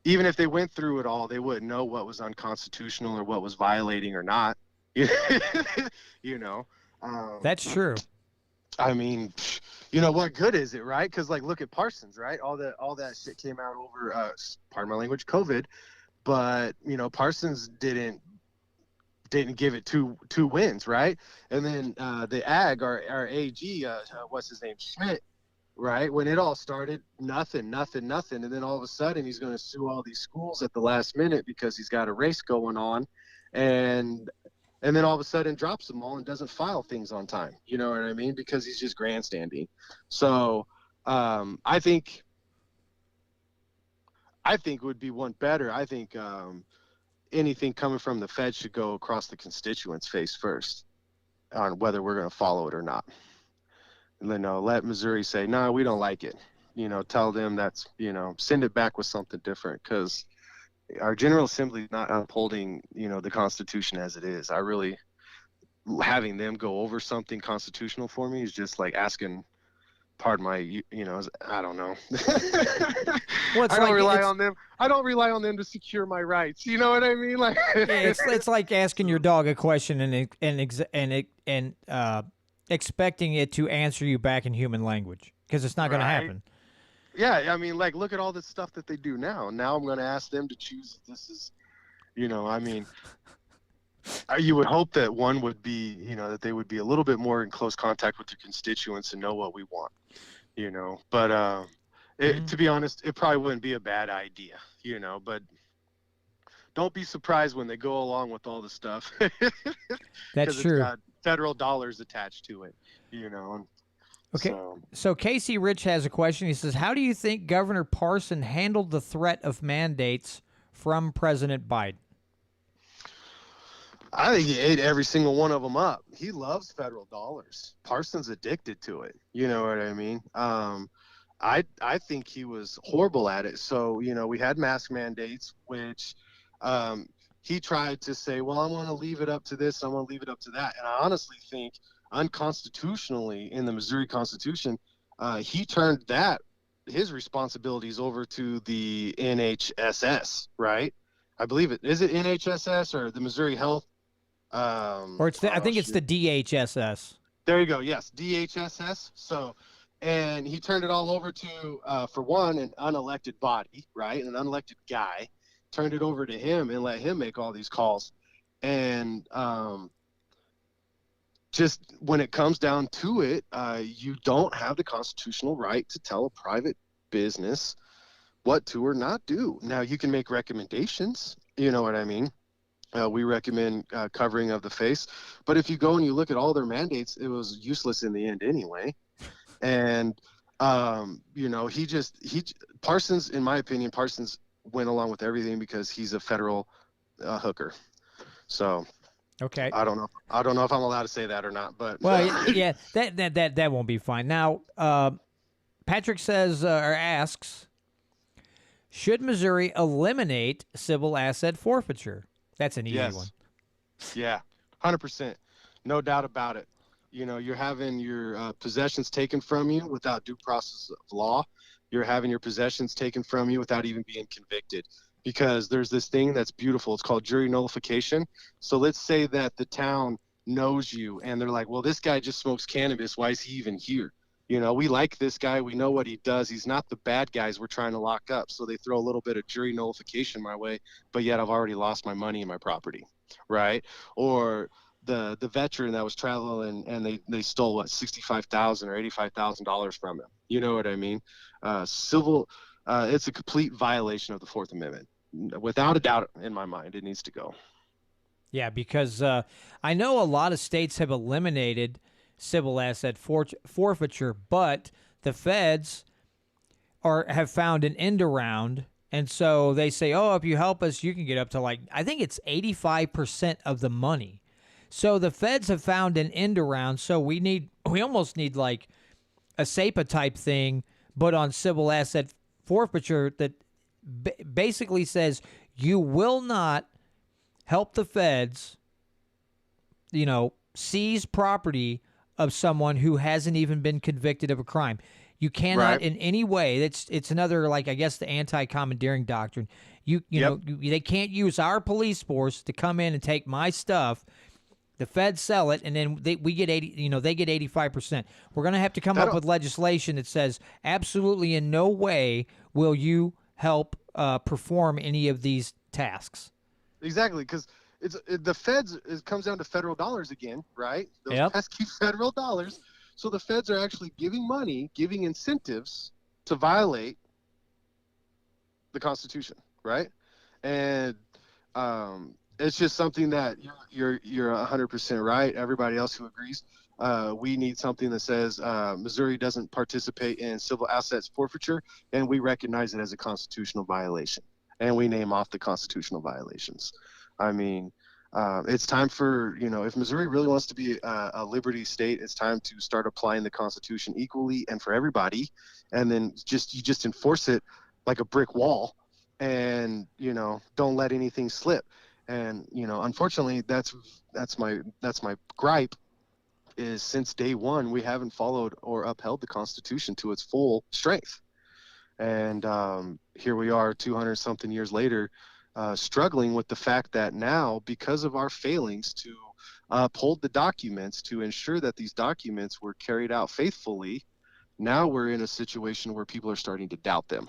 Even if they went through it all, they wouldn't know what was unconstitutional or what was violating or not. That's true. I mean, what good is it, right? Because look at Parsons, right? All that shit came out over, pardon my language, COVID. But Parsons didn't give it two wins, right? And then the ag, our AG, what's his name, Schmidt, right? When it all started, nothing. And then all of a sudden he's going to sue all these schools at the last minute because he's got a race going on. And then all of a sudden drops them all and doesn't file things on time. You know what I mean? Because he's just grandstanding. So I think would be one better. I think anything coming from the Fed should go across the constituents' face first on whether we're going to follow it or not. And then let Missouri say, no, we don't like it. Tell them that's, send it back with something different, because our General Assembly is not upholding, the Constitution as it is. Having them go over something constitutional for me is just like asking, pardon my, I don't know. Well, I don't rely on them. I don't rely on them to secure my rights. You know what I mean? Like, it's like asking your dog a question and expecting it to answer you back in human language, because it's not going to happen. Yeah, I mean, look at all this stuff that they do now. Now I'm going to ask them to choose if this is, I mean, you would hope that one would be, that they would be a little bit more in close contact with their constituents and know what we want, But to be honest, it probably wouldn't be a bad idea, but don't be surprised when they go along with all the stuff. That's true. It's got federal dollars attached to it, Okay. So Casey Rich has a question. He says, how do you think Governor Parson handled the threat of mandates from President Biden? I think he ate every single one of them up. He loves federal dollars. Parson's addicted to it. You know what I mean? I think he was horrible at it. So, we had mask mandates, which he tried to say, well, I want to leave it up to this, I want to leave it up to that. And I honestly think unconstitutionally in the Missouri Constitution, he turned his responsibilities over to the NHSS, right? I believe it. Is it NHSS or the Missouri Health? Or I think it's the DHSS. There you go. Yes, DHSS. So, and he turned it all over to, for one, an unelected body, right? An unelected guy. Turned it over to him and let him make all these calls. And just when it comes down to it, you don't have the constitutional right to tell a private business what to or not do. Now, you can make recommendations, you know what I mean? We recommend covering of the face. But if you go and you look at all their mandates, it was useless in the end anyway. And, Parsons, in my opinion, Parsons went along with everything because he's a federal hooker. So, okay, I don't know if I'm allowed to say that or not, but well, yeah, that won't be fine. Now, Patrick says or asks, should Missouri eliminate civil asset forfeiture? That's an easy one. Yeah, 100%, no doubt about it. You're having your possessions taken from you without due process of law. You're having your possessions taken from you without even being convicted, because there's this thing that's beautiful. It's called jury nullification. So let's say that the town knows you and they're like, well, this guy just smokes cannabis. Why is he even here? You know, we like this guy. We know what he does. He's not the bad guys we're trying to lock up. So they throw a little bit of jury nullification my way, but yet I've already lost my money and my property, right? Or the veteran that was traveling and they stole what, 65,000 or $85,000 from him. You know what I mean? Civil, it's a complete violation of the Fourth Amendment. Without a doubt, in my mind, it needs to go. Yeah, because I know a lot of states have eliminated civil asset forfeiture, but the feds have found an end around, and so they say, "Oh, if you help us, you can get up to like I think it's 85% of the money." So the feds have found an end around. So we almost need like a SEPA type thing, but on civil asset forfeiture that basically says you will not help the feds, seize property of someone who hasn't even been convicted of a crime. You cannot Right. in any way. It's another, like, I guess, the anti-commandeering doctrine. Yep. They can't use our police force to come in and take my stuff. The feds sell it, and then we get 80. They get 85%. We're going to have to come up That'll, with legislation that says absolutely in no way will you help perform any of these tasks. exactly, because the feds comes down to federal dollars again, right? Those Yep. pesky federal dollars. So the feds are actually giving money, giving incentives to violate the Constitution, right? And it's just something that you're 100% right. Everybody else who agrees, we need something that says Missouri doesn't participate in civil assets forfeiture, and we recognize it as a constitutional violation, and we name off the constitutional violations. I mean, it's time for, if Missouri really wants to be a liberty state, it's time to start applying the Constitution equally and for everybody, and then you just enforce it like a brick wall, and don't let anything slip. And unfortunately, that's my gripe, is since day one we haven't followed or upheld the Constitution to its full strength. And here we are 200 something years later, struggling with the fact that now, because of our failings to uphold the documents to ensure that these documents were carried out faithfully, now we're in a situation where people are starting to doubt them.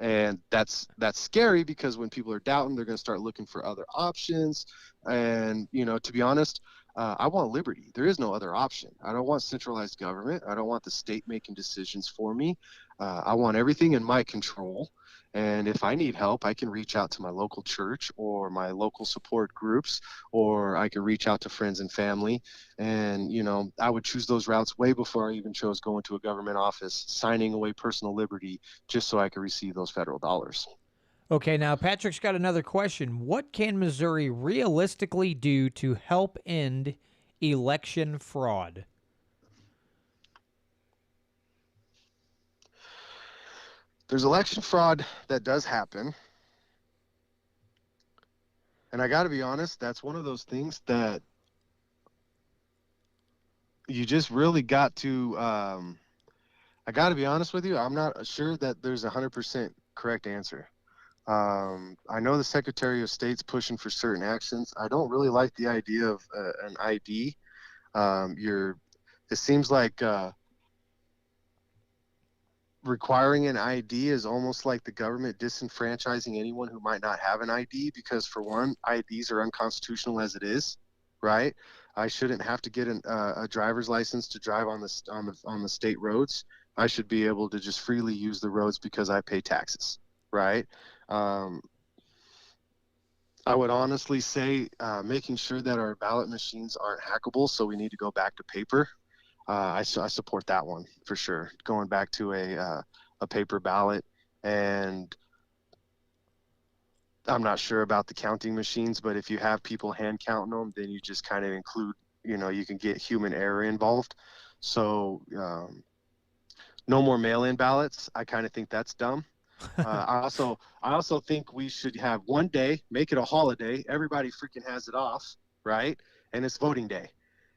And that's scary, because when people are doubting, they're going to start looking for other options. And to be honest, I want liberty. There is no other option. I don't want centralized government. I don't want the state making decisions for me. I want everything in my control. And if I need help, I can reach out to my local church or my local support groups, or I can reach out to friends and family. And, I would choose those routes way before I even chose going to a government office, signing away personal liberty just so I could receive those federal dollars. Okay, now Patrick's got another question. What can Missouri realistically do to help end election fraud? There's election fraud that does happen. And I got to be honest, that's one of those things that you just really got to, I got to be honest with you, I'm not sure that there's a 100% correct answer. I know the Secretary of State's pushing for certain actions. I don't really like the idea of an ID. It seems like requiring an ID is almost like the government disenfranchising anyone who might not have an ID, because for one, IDs are unconstitutional as it is, right? I shouldn't have to get a driver's license to drive on the state roads. I should be able to just freely use the roads because I pay taxes, right? I would honestly say making sure that our ballot machines aren't hackable, so we need to go back to paper. I support that one for sure. Going back to a paper ballot. And I'm not sure about the counting machines, but if you have people hand counting them, then you just kind of include, you can get human error involved. So no more mail-in ballots. I kind of think that's dumb. I also think we should have one day, make it a holiday. Everybody freaking has it off, right? And it's voting day.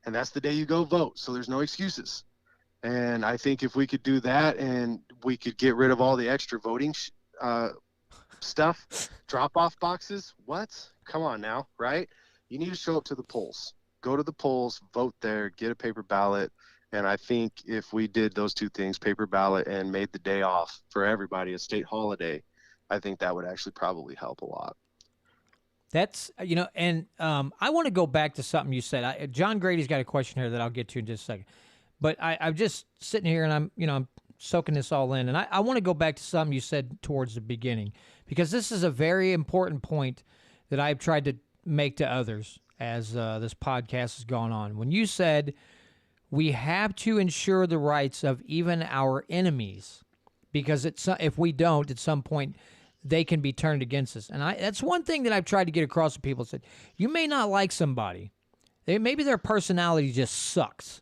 And that's the day you go vote. So there's no excuses. And I think if we could do that, and we could get rid of all the extra voting stuff, drop-off boxes, what? Come on now, right? You need to show up to the polls. Go to the polls, vote there, get a paper ballot, And I think if we did those two things, paper ballot and made the day off for everybody a state holiday, I think that would actually probably help a lot. That's and I want to go back to something you said. John Grady's got a question here that I'll get to in just a second. But I'm just sitting here and I'm soaking this all in, and I want to go back to something you said towards the beginning, because this is a very important point that I've tried to make to others as this podcast has gone on. When you said we have to ensure the rights of even our enemies, because if we don't, at some point they can be turned against us. And that's one thing that I've tried to get across to people. Said, you may not like somebody. Maybe their personality just sucks,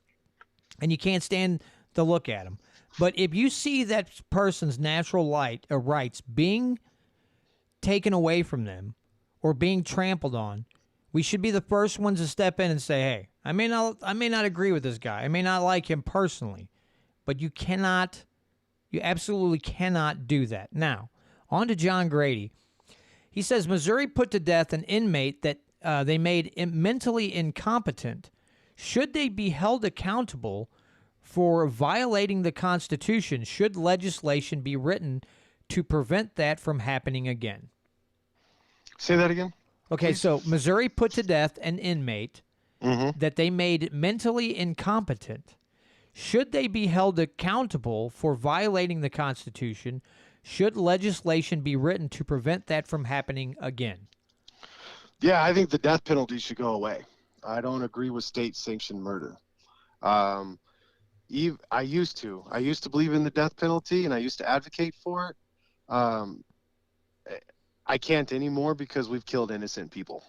and you can't stand to look at them. But if you see that person's natural rights being taken away from them or being trampled on, we should be the first ones to step in and say, hey, I may not agree with this guy. I may not like him personally, but you absolutely cannot do that. Now, on to John Grady. He says Missouri put to death an inmate that they made mentally incompetent. Should they be held accountable for violating the Constitution? Should legislation be written to prevent that from happening again? Say that again. Okay, so Missouri put to death an inmate that they made mentally incompetent. Should they be held accountable for violating the Constitution? Should legislation be written to prevent that from happening again? Yeah, I think the death penalty should go away. I don't agree with state-sanctioned murder. I used to believe in the death penalty, and I used to advocate for it. I can't anymore because we've killed innocent people,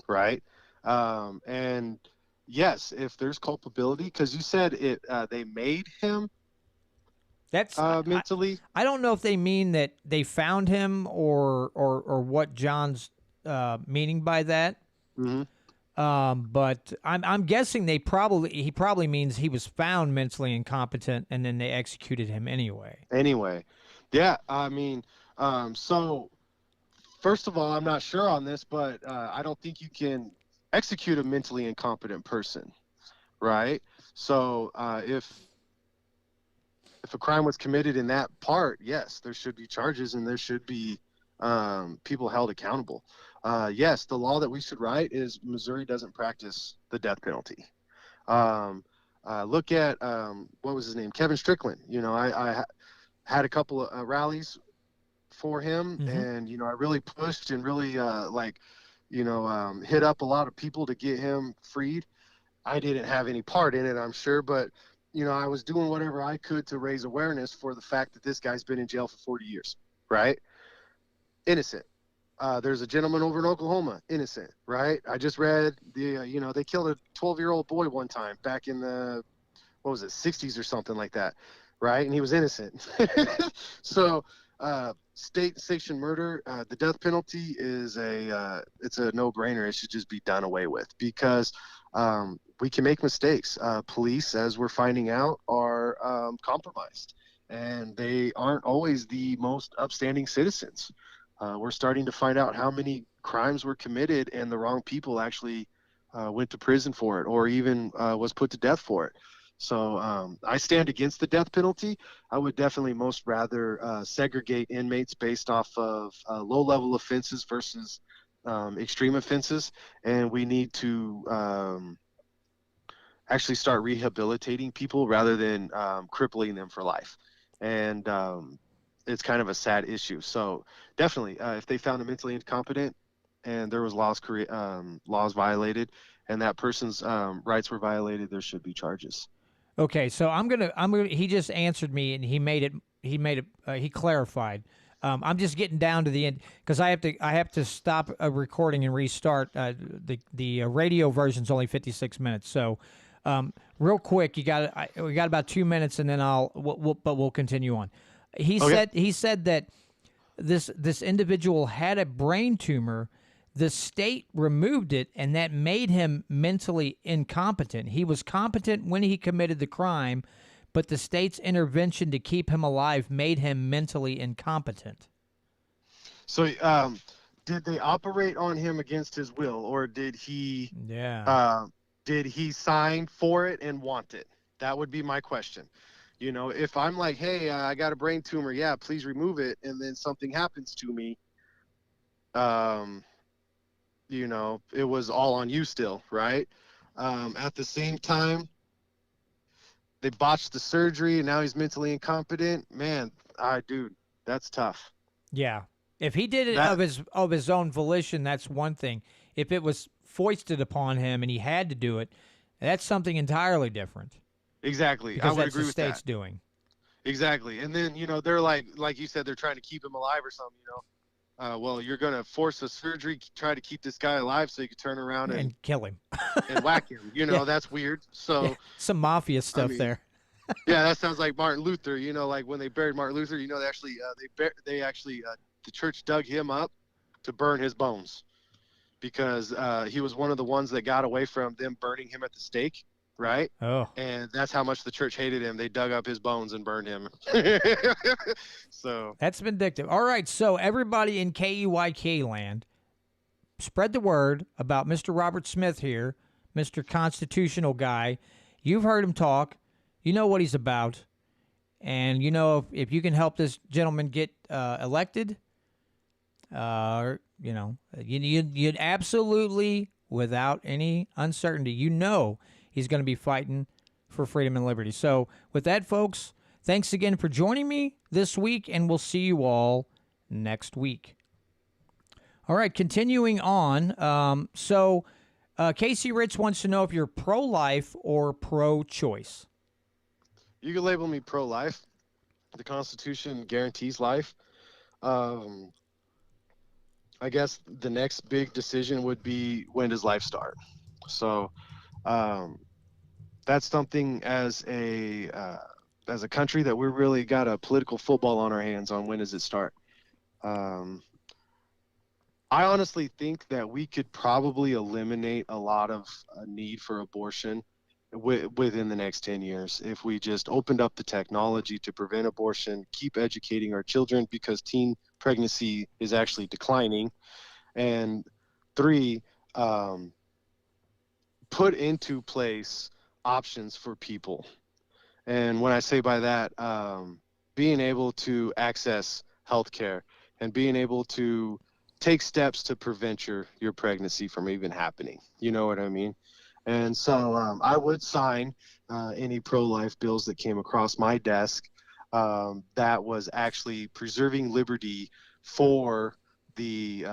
right? And yes, if there's culpability, because you said they made him mentally. I don't know if they mean that they found him or what John's meaning by that. Mm-hmm. But I'm guessing he probably means he was found mentally incompetent and then they executed him anyway. Yeah, I mean, so first of all, I'm not sure on this, but I don't think you can execute a mentally incompetent person, right? So if a crime was committed in that part, yes, there should be charges and there should be people held accountable. Yes, the law that we should write is Missouri doesn't practice the death penalty. Look at what was his name, Kevin Strickland. I had a couple of rallies for him, and I really pushed and really hit up a lot of people to get him freed. I didn't have any part in it, I'm sure, but I was doing whatever I could to raise awareness for the fact that this guy's been in jail for 40 years, right? Innocent. There's a gentleman over in Oklahoma, innocent, right? I just read they killed a 12-year-old boy one time back in the, 60s or something like that, right? And he was innocent. So state-sanctioned murder, the death penalty is it's a no-brainer. It should just be done away with because we can make mistakes. Police, as we're finding out, are compromised, and they aren't always the most upstanding citizens. We're starting to find out how many crimes were committed and the wrong people actually went to prison for it or even was put to death for it. So I stand against the death penalty. I would definitely most rather segregate inmates based off of low-level offenses versus extreme offenses, and we need to actually start rehabilitating people rather than crippling them for life. And it's kind of a sad issue. So definitely, if they found him mentally incompetent and there was laws violated and that person's rights were violated, there should be charges. Okay, so I'm gonna. He just answered me, and he clarified. I'm just getting down to the end because I have to stop a recording and restart. The radio version's only 56 minutes, so real quick, we got about 2 minutes, and then we'll continue on. He said that this individual had a brain tumor. The state removed it, and that made him mentally incompetent. He was competent when he committed the crime, but the state's intervention to keep him alive made him mentally incompetent. So did they operate on him against his will, or did he sign for it and want it? That would be my question. If I'm like, hey, I got a brain tumor, yeah, please remove it, and then something happens to me, um, it was all on you still, right? At the same time, they botched the surgery, and now he's mentally incompetent. Man, dude, that's tough. Yeah. If he did it That of his own volition, that's one thing. If it was foisted upon him and he had to do it, that's something entirely different exactly, I because would that's agree the with that. state's doing. Exactly, and then they're like you said, they're trying to keep him alive or something. Well, you're gonna force a surgery, try to keep this guy alive so you can turn around and And kill him. whack him. Yeah. That's weird. Yeah. So Some mafia I stuff mean, there. yeah, that sounds like Martin Luther. Like when they buried Martin Luther, they actually the church dug him up to burn his bones because he was one of the ones that got away from them burning him at the stake, right? Oh. And that's how much the church hated him. They dug up his bones and burned him. So That's vindictive. All right, so everybody in KEYK land, spread the word about Mr. Robert Smith here, Mr. Constitutional guy. You've heard him talk. You know what he's about. And you know if you can help this gentleman get elected, you'd absolutely, without any uncertainty, he's going to be fighting for freedom and liberty. So with that, folks, thanks again for joining me this week, and we'll see you all next week. All right, continuing on. Casey Ritz wants to know if you're pro-life or pro-choice. you can label me pro-life. The Constitution guarantees life. I guess the next big decision would be, when does life start? So that's something as a country that we really got a political football on our hands on. When does it start? I honestly think that we could probably eliminate a lot of need for abortion within the next 10 years if we just opened up the technology to prevent abortion, keep educating our children, because teen pregnancy is actually declining, and 3, put into place options for people. And when I say by that, being able to access healthcare and being able to take steps to prevent your pregnancy from even happening. You know what I mean? And so I would sign any pro-life bills that came across my desk that was actually preserving liberty for the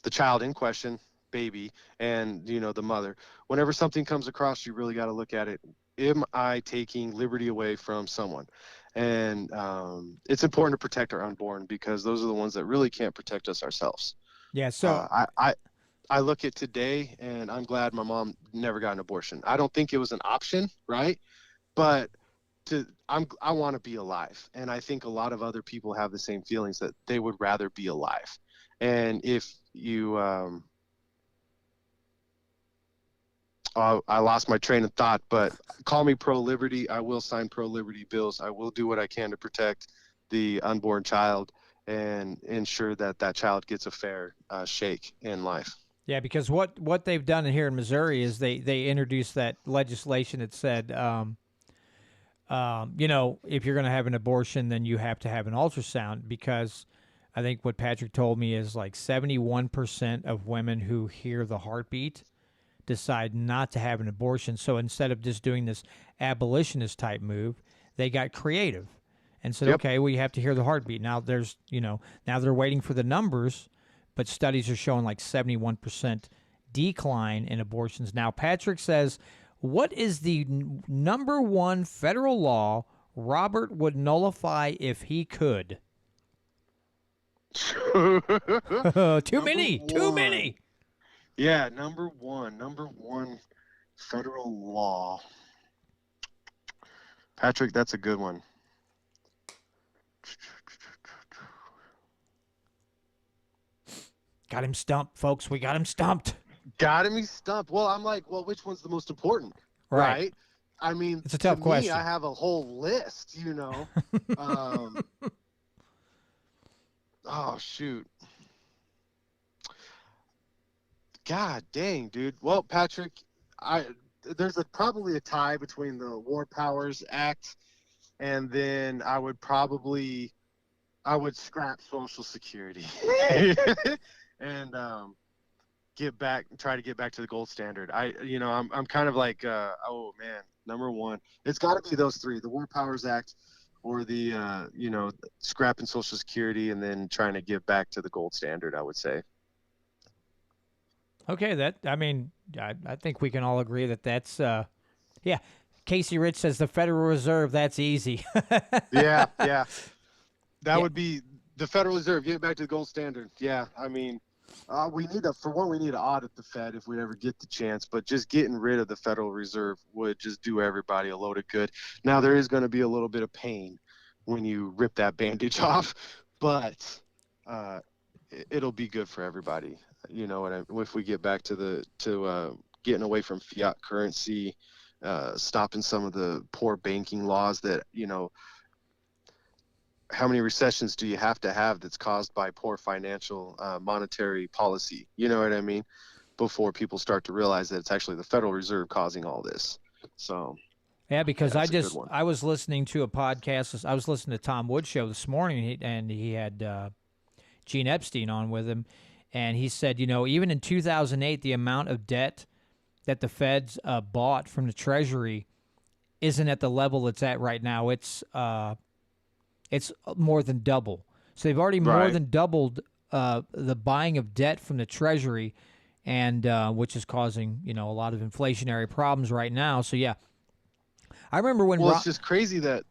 child in question, baby, and the mother. Whenever something comes across, you really got to look at it. Am I taking liberty away from someone? And it's important to protect our unborn, because those are the ones that really can't protect us ourselves. Yeah, so I look at today, and I'm glad my mom never got an abortion. I don't think it was an option, right? But I want to be alive, and I think a lot of other people have the same feelings, that they would rather be alive. And if you I lost my train of thought, but call me pro-liberty. I will sign pro-liberty bills. I will do what I can to protect the unborn child and ensure that that child gets a fair shake in life. yeah, because what they've done here in Missouri is they introduced that legislation that said, if you're going to have an abortion, then you have to have an ultrasound, because I think what Patrick told me is like 71% of women who hear the heartbeat decide not to have an abortion. So instead of just doing this abolitionist type move, they got creative and said, Yep. okay, well, you have to hear the heartbeat. Now now they're waiting for the numbers, but studies are showing like 71% decline in abortions. Now, Patrick says, what is the number one federal law Robert would nullify if he could? Too many. Yeah, number one federal law. Patrick, that's a good one. Got him stumped, folks. We got him stumped. Got me stumped. Well, I'm like, well, which one's the most important? Right. I mean, it's a tough question. I have a whole list, Oh, shoot. God dang, dude. Well, Patrick, there's probably a tie between the War Powers Act, and then I would scrap Social Security and try to get back to the gold standard. I'm kind of like, oh man, number one, it's got to be those three: the War Powers Act, or the scrapping Social Security, and then trying to give back to the gold standard, I would say. Okay, I think we can all agree that that's yeah. Casey Rich says the Federal Reserve. That's easy. Yeah. That Yeah. would be the Federal Reserve. Get back to the gold standard. Yeah, I mean, we need to audit the Fed if we ever get the chance. But just getting rid of the Federal Reserve would just do everybody a load of good. Now there is going to be a little bit of pain when you rip that bandage off, but it'll be good for everybody. You know what if we get back to getting away from fiat currency, stopping some of the poor banking laws that, how many recessions do you have to have that's caused by poor financial monetary policy? You know what I mean? Before people start to realize that it's actually the Federal Reserve causing all this. So Yeah, because that's a good one. I was listening to a podcast. I was listening to Tom Wood show this morning, and he had Gene Epstein on with him, and he said, even in 2008, the amount of debt that the Feds bought from the Treasury isn't at the level it's at right now. It's more than double. So they've already more Right. than doubled the buying of debt from the Treasury, and which is causing a lot of inflationary problems right now. So yeah, I remember when Well, it's just crazy that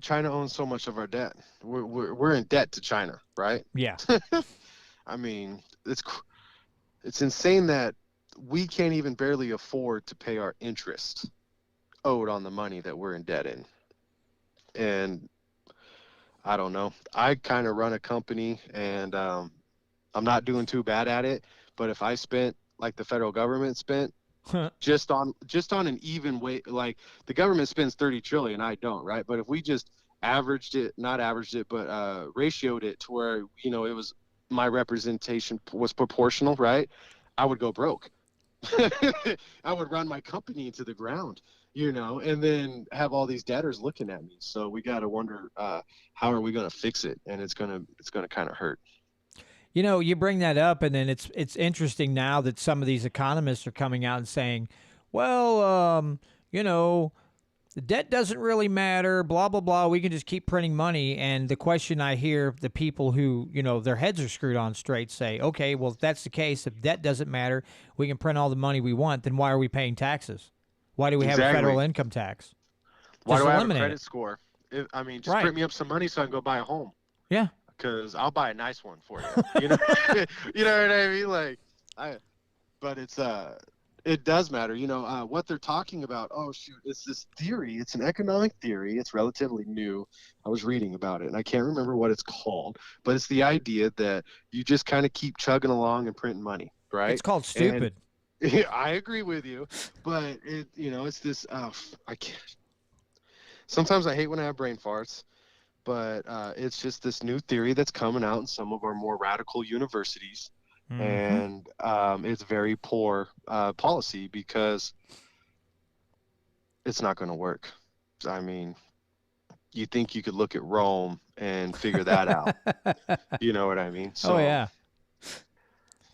China owns so much of our debt. We're in debt to China, right? yeah. I mean, it's insane that we can't even barely afford to pay our interest owed on the money that we're in debt in. And I don't know. I kind of run a company, and I'm not doing too bad at it. But if I spent like the federal government spent just on an even way, like the government spends 30 trillion, I don't, right? But if we just not averaged it, but ratioed it to where it was, my representation was proportional, right? I would go broke. I would run my company into the ground, and then have all these debtors looking at me. So we got to wonder, how are we going to fix it? And it's going to kind of hurt. You bring that up, and then it's interesting now that some of these economists are coming out and saying, well, the debt doesn't really matter, blah, blah, blah. We can just keep printing money. And the question I hear the people who, their heads are screwed on straight say, okay, well, if that's the case, if debt doesn't matter, we can print all the money we want, then why are we paying taxes? Why do we have a federal income tax? Why do I have a eliminate credit it. score? Just Right. print me up some money so I can go buy a home. Yeah. Because I'll buy a nice one for you. You know what I mean? But it does matter. What they're talking about. Oh shoot, it's this theory. It's an economic theory. It's relatively new. I was reading about it, and I can't remember what it's called. But it's the idea that you just kind of keep chugging along and printing money, right? It's called stupid. I agree with you, but it's this. I can't. Sometimes I hate when I have brain farts. But it's just this new theory that's coming out in some of our more radical universities. Mhm. And it's very poor policy because it's not going to work. I mean, you think you could look at Rome and figure that out. You know what I mean? So, Oh, yeah.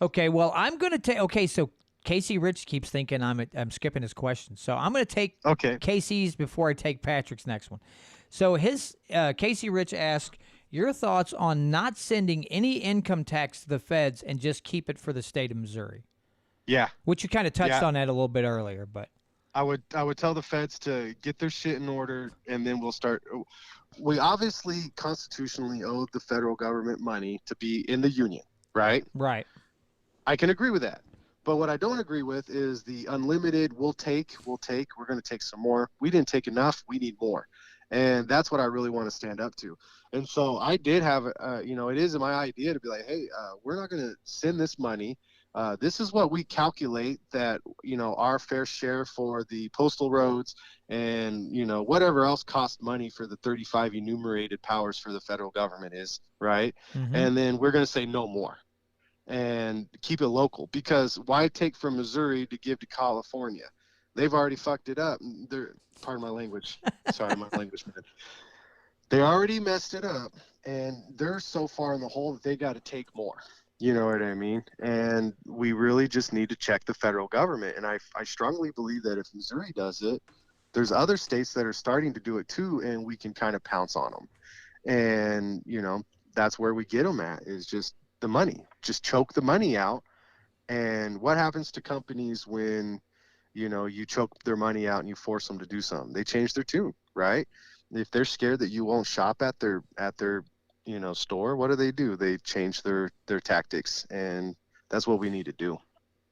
Okay, well, I'm going to take. Okay, so Casey Rich keeps thinking I'm skipping his question. So I'm going to take okay. Casey's before I take Patrick's next one. So Casey Rich asked your thoughts on not sending any income tax to the feds and just keep it for the state of Missouri. Yeah. Which you kind of touched Yeah. on that a little bit earlier, but I would tell the feds to get their shit in order, and then we'll start. We obviously constitutionally owe the federal government money to be in the union, right? right. I can agree with that. But what I don't agree with is the unlimited, we're going to take some more. We didn't take enough, we need more. And that's what I really want to stand up to. And so I did have, it is my idea to be like, hey, we're not going to send this money. This is what we calculate that, our fair share for the postal roads and, whatever else costs money for the 35 enumerated powers for the federal government is, right? Mhm. And then we're going to say no more and keep it local, because why take from Missouri to give to California? They've already fucked it up. They're, pardon my language. Sorry, my language, man. They already messed it up, and they're so far in the hole that they got to take more. You know what I mean? And we really just need to check the federal government. And I strongly believe that if Missouri does it, there's other states that are starting to do it too, and we can kind of pounce on them. And, you know, that's where we get them at, is just the money. Just choke the money out. And what happens to companies when, you know, you choke their money out and you force them to do something? They change their tune, right? If they're scared that you won't shop at their you know, store, what do? They change their tactics, and that's what we need to do.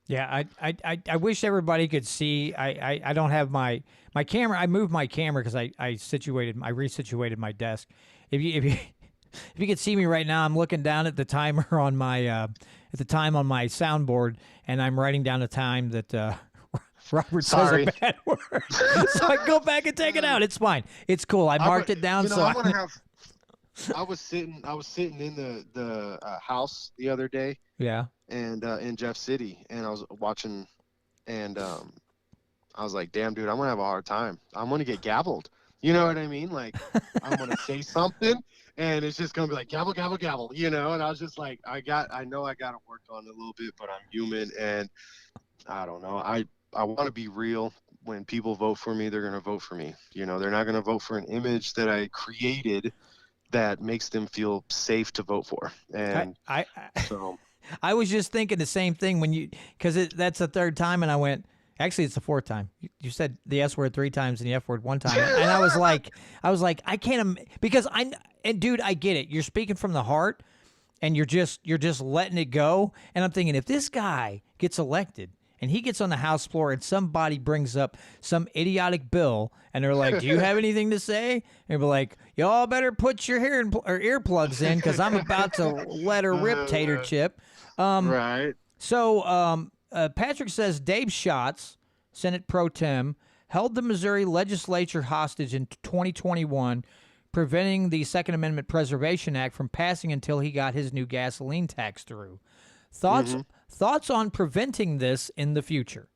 Yeah, I wish everybody could see. I don't have my camera. I moved my camera because I resituated my desk. If you if you could see me right now, I'm looking down at the timer on my at the time on my soundboard, and I'm writing down the time that Robert Sorry. says a bad word. So I go back and take it out. It's fine. It's cool. I marked it down. You know, So I'm gonna have. I was sitting in the house the other day, yeah. and in Jeff City, and I was watching, and I was like, damn, dude, I'm gonna have a hard time. I'm gonna get gabbled. You know what I mean? Like, I'm gonna say something, and it's just gonna be like gabble, gabble, gabble. You know? And I was just like, I know I gotta work on it a little bit, but I'm human, and I don't know. I want to be real. When people vote for me, they're gonna vote for me. You know, they're not gonna vote for an image that I created that makes them feel safe to vote for. And so I was just thinking the same thing when because that's the third time, and I went, actually, it's the fourth time. You said the S word 3 times and the F word 1 time, and I was like, I can't, because and dude, I get it. You're speaking from the heart, and you're just letting it go. And I'm thinking, if this guy gets elected and he gets on the House floor and somebody brings up some idiotic bill and they're like, do you have anything to say? And be like, y'all better put your earplugs in because I'm about to let her rip, Tater Chip. right. So Patrick says Dave Schatz, Senate Pro Tem, held the Missouri legislature hostage in 2021, preventing the Second Amendment Preservation Act from passing until he got his new gasoline tax through. Thoughts on preventing this in the future?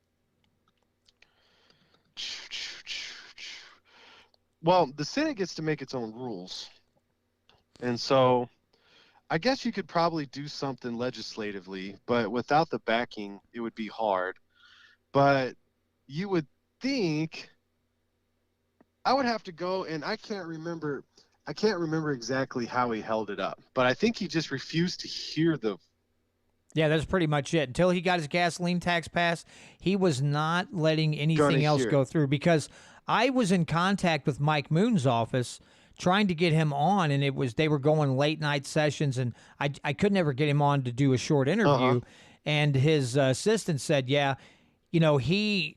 Well, the Senate gets to make its own rules. And so I guess you could probably do something legislatively, but without the backing, it would be hard. But you would think I would have to go, and I can't remember exactly how he held it up, but I think he just refused to hear the. Yeah, that's pretty much it. Until he got his gasoline tax passed, he was not letting anything else go through, because I was in contact with Mike Moon's office trying to get him on, and they were going late night sessions, and I could never get him on to do a short interview. And his assistant said, yeah, you know, he's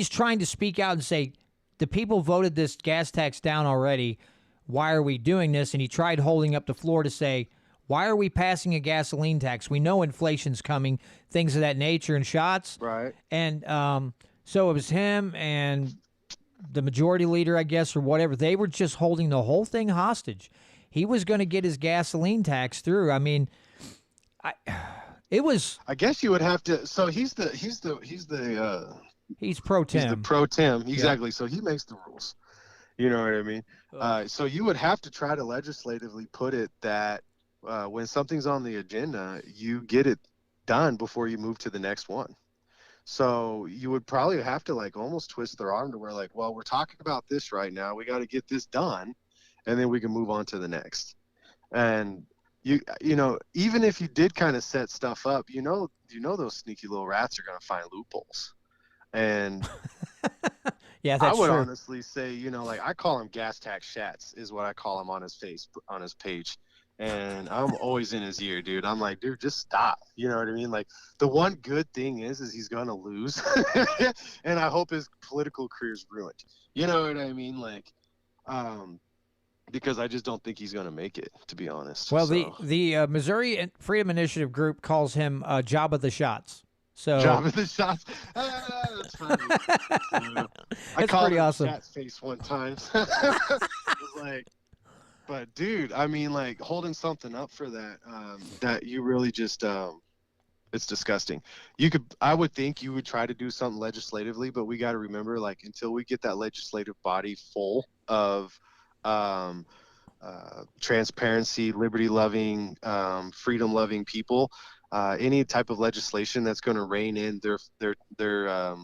trying to speak out and say, the people voted this gas tax down already. Why are we doing this? And he tried holding up the floor to say, why are we passing a gasoline tax? We know inflation's coming, things of that nature, and Schatz. Right. And so it was him and the majority leader, I guess, or whatever. They were just holding the whole thing hostage. He was going to get his gasoline tax through. I mean, it was. I guess you would have to. So he's pro tem. He's the pro tem, exactly. Yeah. So he makes the rules. You know what I mean? So you would have to try to legislatively put it that when something's on the agenda, you get it done before you move to the next one. So you would probably have to like almost twist their arm to where like, well, we're talking about this right now. We got to get this done, and then we can move on to the next. And you know, even if you did kind of set stuff up, you know those sneaky little rats are going to find loopholes. And yeah, that's I would true. honestly say, you know, like I call him gas tax Schatz is what I call him on his page. And I'm always in his ear, dude. I'm like, dude, just stop. You know what I mean? Like, the one good thing is he's gonna lose, and I hope his political career's ruined. You know what I mean? Like, because I just don't think he's gonna make it, to be honest. Well, so. the Missouri Freedom Initiative group calls him Jabba the Schatz. So Jabba the Schatz. That's funny. I that's called pretty him awesome. Schatz face one time. It was like. But dude, I mean, like holding something up for that, that you really just, It's disgusting. I would think you would try to do something legislatively, but we got to remember, like, until we get that legislative body full of um, transparency, liberty-loving, freedom-loving people, any type of legislation that's going to rein in their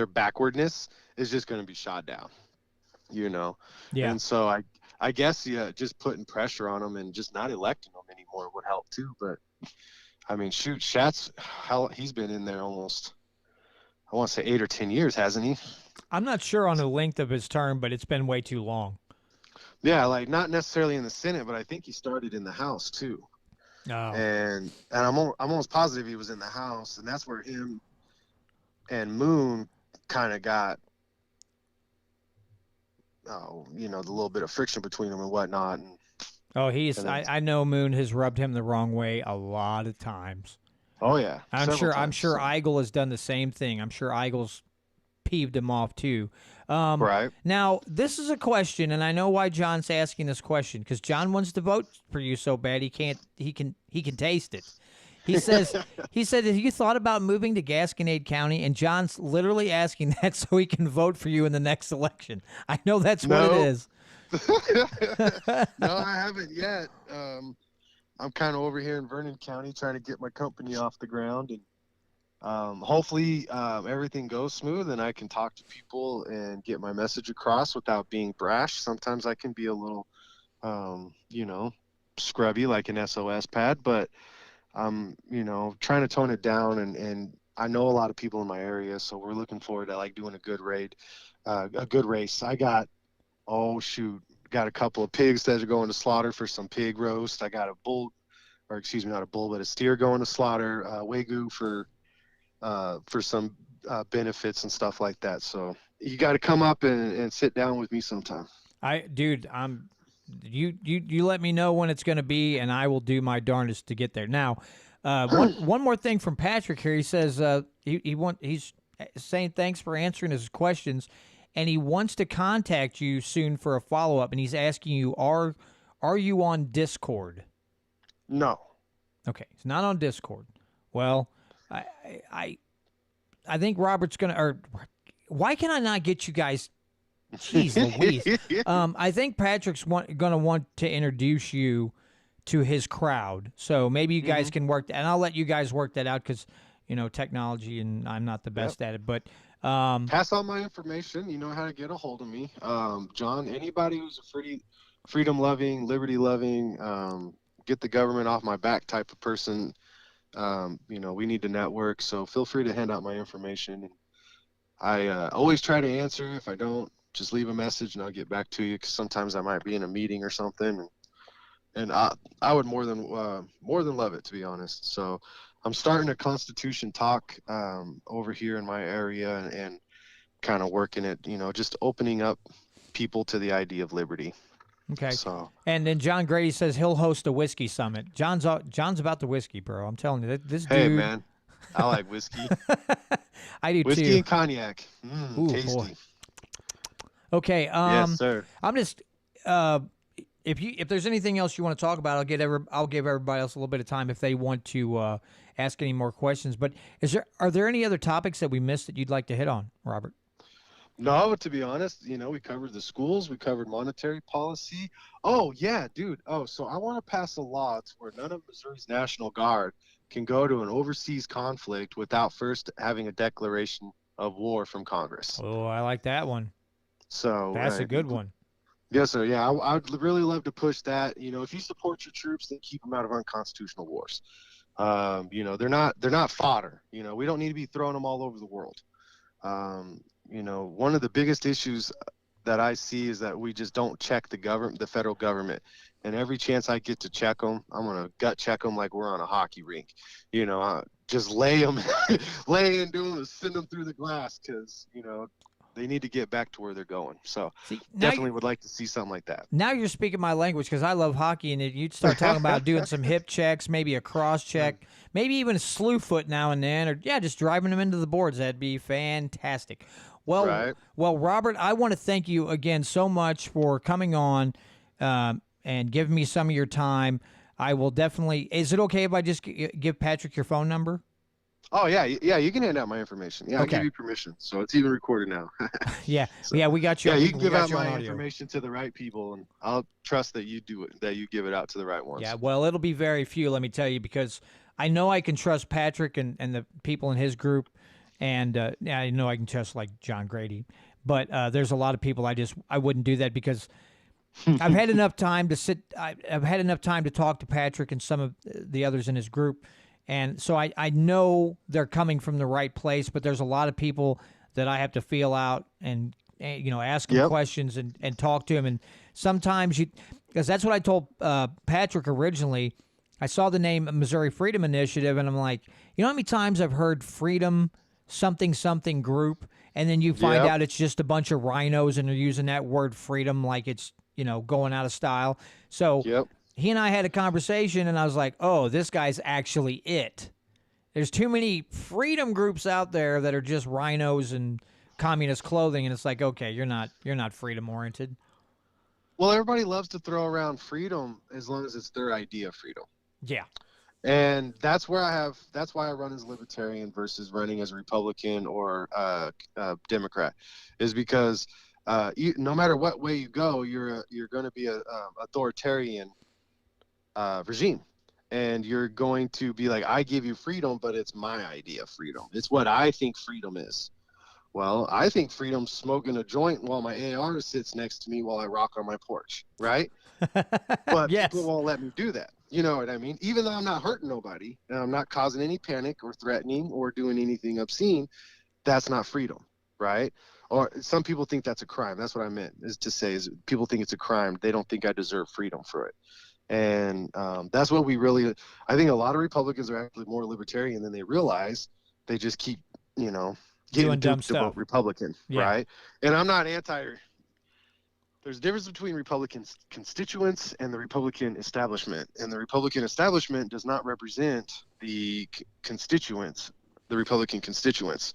backwardness is just going to be shot down. You know, Yeah. and so I guess, yeah, just putting pressure on them and just not electing them anymore would help too. But I mean, shoot, Shat's, how he's been in there almost, I want to say 8 or 10 years, hasn't he? I'm not sure on the length of his term, but it's been way too long. Yeah, like not necessarily in the Senate, but I think he started in the House too. Oh. And I'm almost positive he was in the House, and that's where him and Moon kind of got, the little bit of friction between them and whatnot. Oh, I know Moon has rubbed him the wrong way a lot of times. Oh yeah, I'm sure so. Eigel has done the same thing. I'm sure Eigel's peeved him off too. Right. Now, this is a question, and I know why John's asking this question, because John wants to vote for you so bad he can taste it. He said, have you thought about moving to Gasconade County? And John's literally asking that so he can vote for you in the next election. I know that's what it is. No, I haven't yet. I'm kind of over here in Vernon County trying to get my company off the ground, and hopefully everything goes smooth and I can talk to people and get my message across without being brash. Sometimes I can be a little, scrubby like an SOS pad, but I'm, trying to tone it down, and I know a lot of people in my area, so we're looking forward to like doing a good race. I got, got a couple of pigs that are going to slaughter for some pig roast. I got not a bull, but a steer going to slaughter, Wagyu for some benefits and stuff like that. So you got to come up and sit down with me sometime. You let me know when it's going to be, and I will do my darndest to get there. Now, one more thing from Patrick here. He says he's saying thanks for answering his questions, and he wants to contact you soon for a follow up. And he's asking you, are you on Discord? No. Okay, he's not on Discord. Well, I think Robert's gonna. Or why can I not get you guys? Jeez Louise. I think Patrick's gonna want to introduce you to his crowd. So maybe you guys can work that, and I'll let you guys work that out because technology and I'm not the best at it. But pass on my information. You know how to get a hold of me, John. Anybody who's a freedom loving, liberty loving, get the government off my back type of person. We need to network. So feel free to hand out my information. And I always try to answer. If I don't, just leave a message and I'll get back to you, because sometimes I might be in a meeting or something, and I would more than love it, to be honest. So I'm starting a Constitution talk over here in my area, and kind of working it, just opening up people to the idea of liberty. Okay. So, and then John Grady says he'll host a whiskey summit. John's about the whiskey, bro. I'm telling you, this dude. Hey man, I like whiskey. I do whiskey too. And cognac. Ooh, tasty. Boy. Okay. Yes, sir. I'm just if there's anything else you want to talk about, I'll give everybody else a little bit of time if they want to ask any more questions. But are there any other topics that we missed that you'd like to hit on, Robert? No, to be honest, we covered the schools, we covered monetary policy. Oh yeah, dude. Oh, so I want to pass a law to where none of Missouri's National Guard can go to an overseas conflict without first having a declaration of war from Congress. Oh, I like that one. So that's a good one. Yes, sir. Yeah, I'd really love to push that. If you support your troops, then keep them out of unconstitutional wars. They're not fodder. We don't need to be throwing them all over the world. One of the biggest issues that I see is that we just don't check the federal government. And every chance I get to check them, I'm going to gut check them like we're on a hockey rink. Just lay them, lay into them and send them through the glass, because, they need to get back to where they're going. So definitely would like to see something like that. Now you're speaking my language, because I love hockey, and you'd start talking about doing some hip checks, maybe a cross check, maybe even a slew foot now and then, or just driving them into the boards. That'd be fantastic. Well, Robert, I want to thank you again so much for coming on and giving me some of your time. I will definitely. Is it okay if I just give Patrick your phone number? Oh yeah, yeah. You can hand out my information. Yeah, I give Okay. you permission, so it's even recorded now. Yeah. So Yeah. We got you. yeah, you can We give got out you on my audio. information to the right people, and I'll trust that you do it, that you give it out to the right Yeah. ones. Well, it'll be very few. Let me tell you, because I know I can trust Patrick and the people in his group, and yeah, I know I can trust like John Grady. But there's a lot of people I wouldn't do that because I've had enough time to sit. I've had enough time to talk to Patrick and some of the others in his group, and so I know they're coming from the right place. But there's a lot of people that I have to feel out and ask them Yep. questions and talk to them. And sometimes because that's what I told Patrick originally. I saw the name Missouri Freedom Initiative, and I'm like, you know how many times I've heard Freedom something something group, and then you find Yep. out it's just a bunch of rhinos and they're using that word freedom like it's going out of style. So Yep. he and I had a conversation, and I was like, oh, this guy's actually it. There's too many freedom groups out there that are just rhinos and communist clothing, and it's like, okay, you're not freedom oriented. Well, everybody loves to throw around freedom as long as it's their idea of freedom. Yeah. And that's why I run as libertarian versus running as a Republican or Democrat, is because no matter what way you go, you're going to be a authoritarian regime, and you're going to be like, I give you freedom, but it's my idea of freedom. It's what I think freedom is. Well, I think freedom's smoking a joint while my AR sits next to me while I rock on my porch, right? But Yes. people won't let me do that. You know what I mean? Even though I'm not hurting nobody and I'm not causing any panic or threatening or doing anything obscene, that's not freedom, right? Or some people think that's a crime. That's what I meant is to say is people think it's a crime. They don't think I deserve freedom for it. And that's what I think a lot of Republicans are actually more libertarian than they realize. They just keep, getting Doing dumb duped about stuff. Republican, Yeah. right? And I'm not there's a difference between Republican constituents and the Republican establishment. And the Republican establishment does not represent the constituents, the Republican constituents.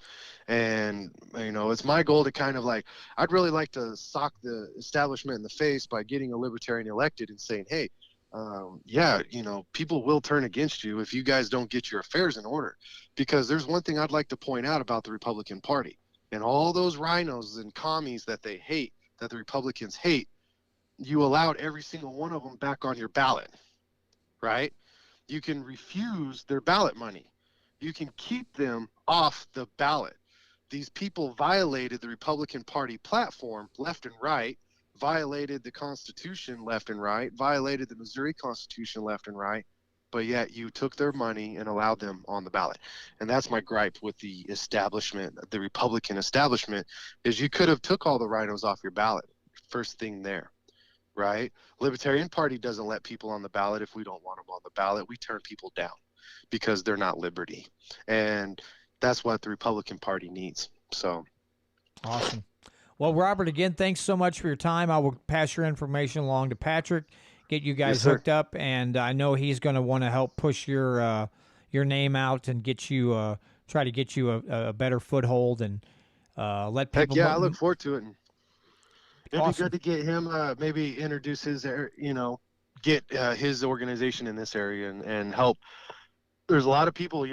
And, it's my goal to kind of I'd really like to sock the establishment in the face by getting a libertarian elected and saying, hey, people will turn against you if you guys don't get your affairs in order. Because there's one thing I'd like to point out about the Republican Party and all those rhinos and commies that they hate, that the Republicans hate, you allowed every single one of them back on your ballot, right? You can refuse their ballot money. You can keep them off the ballot. These people violated the Republican Party platform left and right, violated the Constitution left and right, violated the Missouri Constitution left and right, but yet you took their money and allowed them on the ballot. And that's my gripe with the establishment, the Republican establishment, is you could have took all the rhinos off your ballot. First thing there, right? Libertarian Party doesn't let people on the ballot if we don't want them on the ballot. We turn people down because they're not liberty. And that's what the Republican Party needs. So Awesome. Well, Robert, again, thanks so much for your time. I will pass your information along to Patrick, get you guys Yes, sir. hooked up, and I know he's going to want to help push your name out and get you try to get you a better foothold and let people. Heck yeah, I look forward to it. And it'd Awesome. be good to get him maybe introduce his, get his organization in this area and help. There's a lot of people,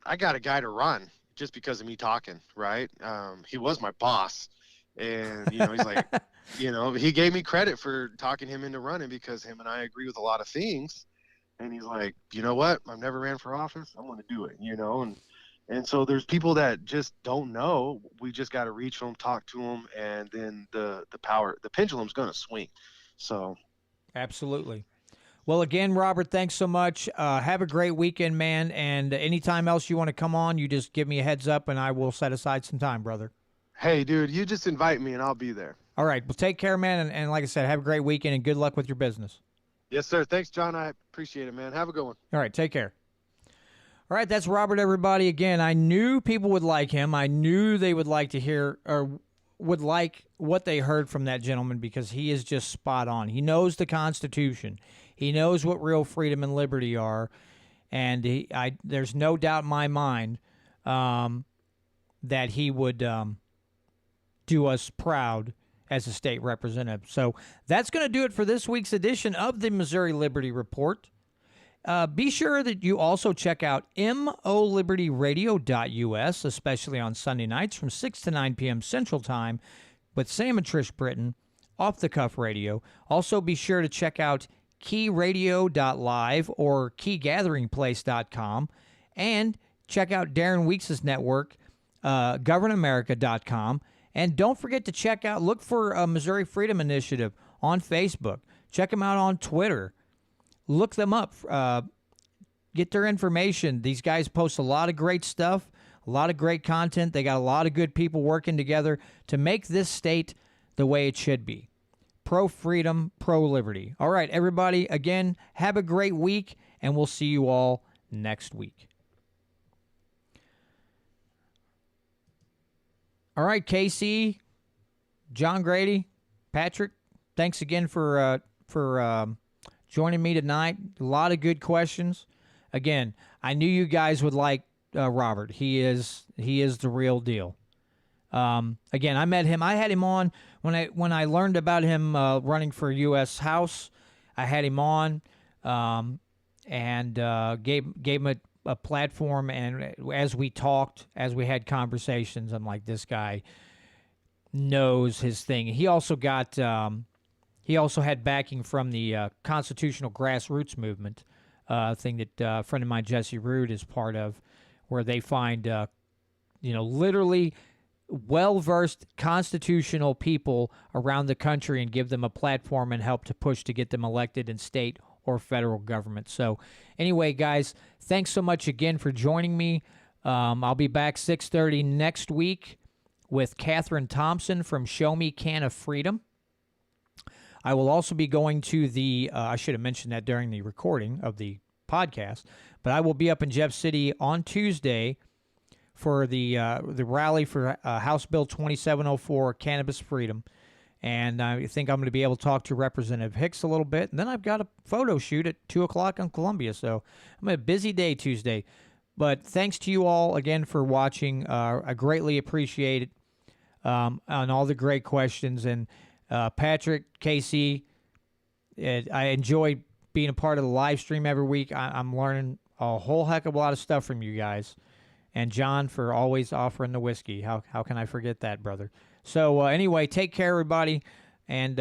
I got a guy to run just because of me talking, right? He was my boss, and he's like, he gave me credit for talking him into running because him and I agree with a lot of things. And he's like, you know what? I've never ran for office. I'm going to do it, and so there's people that just don't know. We just got to reach them, talk to them, and then the pendulum's going to swing. So Absolutely. Well, again, Robert, thanks so much. Have a great weekend, man. And anytime else you want to come on, you just give me a heads up, and I will set aside some time, brother. hey, dude, you just invite me and I'll be there. All right. Well, take care, man. And like I said, have a great weekend and good luck with your business. Yes, sir. Thanks, John. I appreciate it, man. Have a good one. All right. Take care. All right. That's Robert, everybody. Again, I knew people would like him. I knew they would like to hear or would like what they heard from that gentleman because he is just spot on. He knows the Constitution. He knows what real freedom and liberty are. And there's no doubt in my mind that he would do us proud as a state representative. So that's going to do it for this week's edition of the Missouri Liberty Report. Be sure that you also check out MOLibertyRadio.us, especially on Sunday nights from 6 to 9 p.m. Central Time with Sam and Trish Britton, Off the Cuff Radio. Also be sure to check out KeyRadio.live or KeyGatheringPlace.com, and check out Darren Weeks' network, GovernAmerica.com. And don't forget to look for Missouri Freedom Initiative on Facebook. Check them out on Twitter. Look them up. Get their information. These guys post a lot of great stuff, a lot of great content. They got a lot of good people working together to make this state the way it should be. Pro-freedom, pro-liberty. All right, everybody, again, have a great week, and we'll see you all next week. All right, Casey, John Grady, Patrick, thanks again for joining me tonight. A lot of good questions. Again, I knew you guys would like Robert. He is the real deal. Again, I met him. I had him on when I learned about him running for U.S. House. I had him on and gave him a platform. And as we talked, as we had conversations, I'm like, this guy knows his thing. He also got. He also had backing from the constitutional grassroots movement thing that a friend of mine, Jesse Root, is part of, where they find, literally well-versed constitutional people around the country and give them a platform and help to push to get them elected in state or federal government. So anyway, guys, thanks so much again for joining me. I'll be back 6:30 next week with Catherine Thompson from Show Me Can of Freedom. I will also be going to I should have mentioned that during the recording of the podcast, but I will be up in Jeff City on Tuesday for the rally for House Bill 2704, Cannabis Freedom. And I think I'm going to be able to talk to Representative Hicks a little bit. And then I've got a photo shoot at 2 o'clock on Columbia. So I'm a busy day Tuesday. But thanks to you all again for watching. I greatly appreciate it on all the great questions. And Patrick, Casey, I enjoy being a part of the live stream every week. I'm learning a whole heck of a lot of stuff from you guys. And John for always offering the whiskey. How can I forget that, brother? So anyway, take care, everybody, and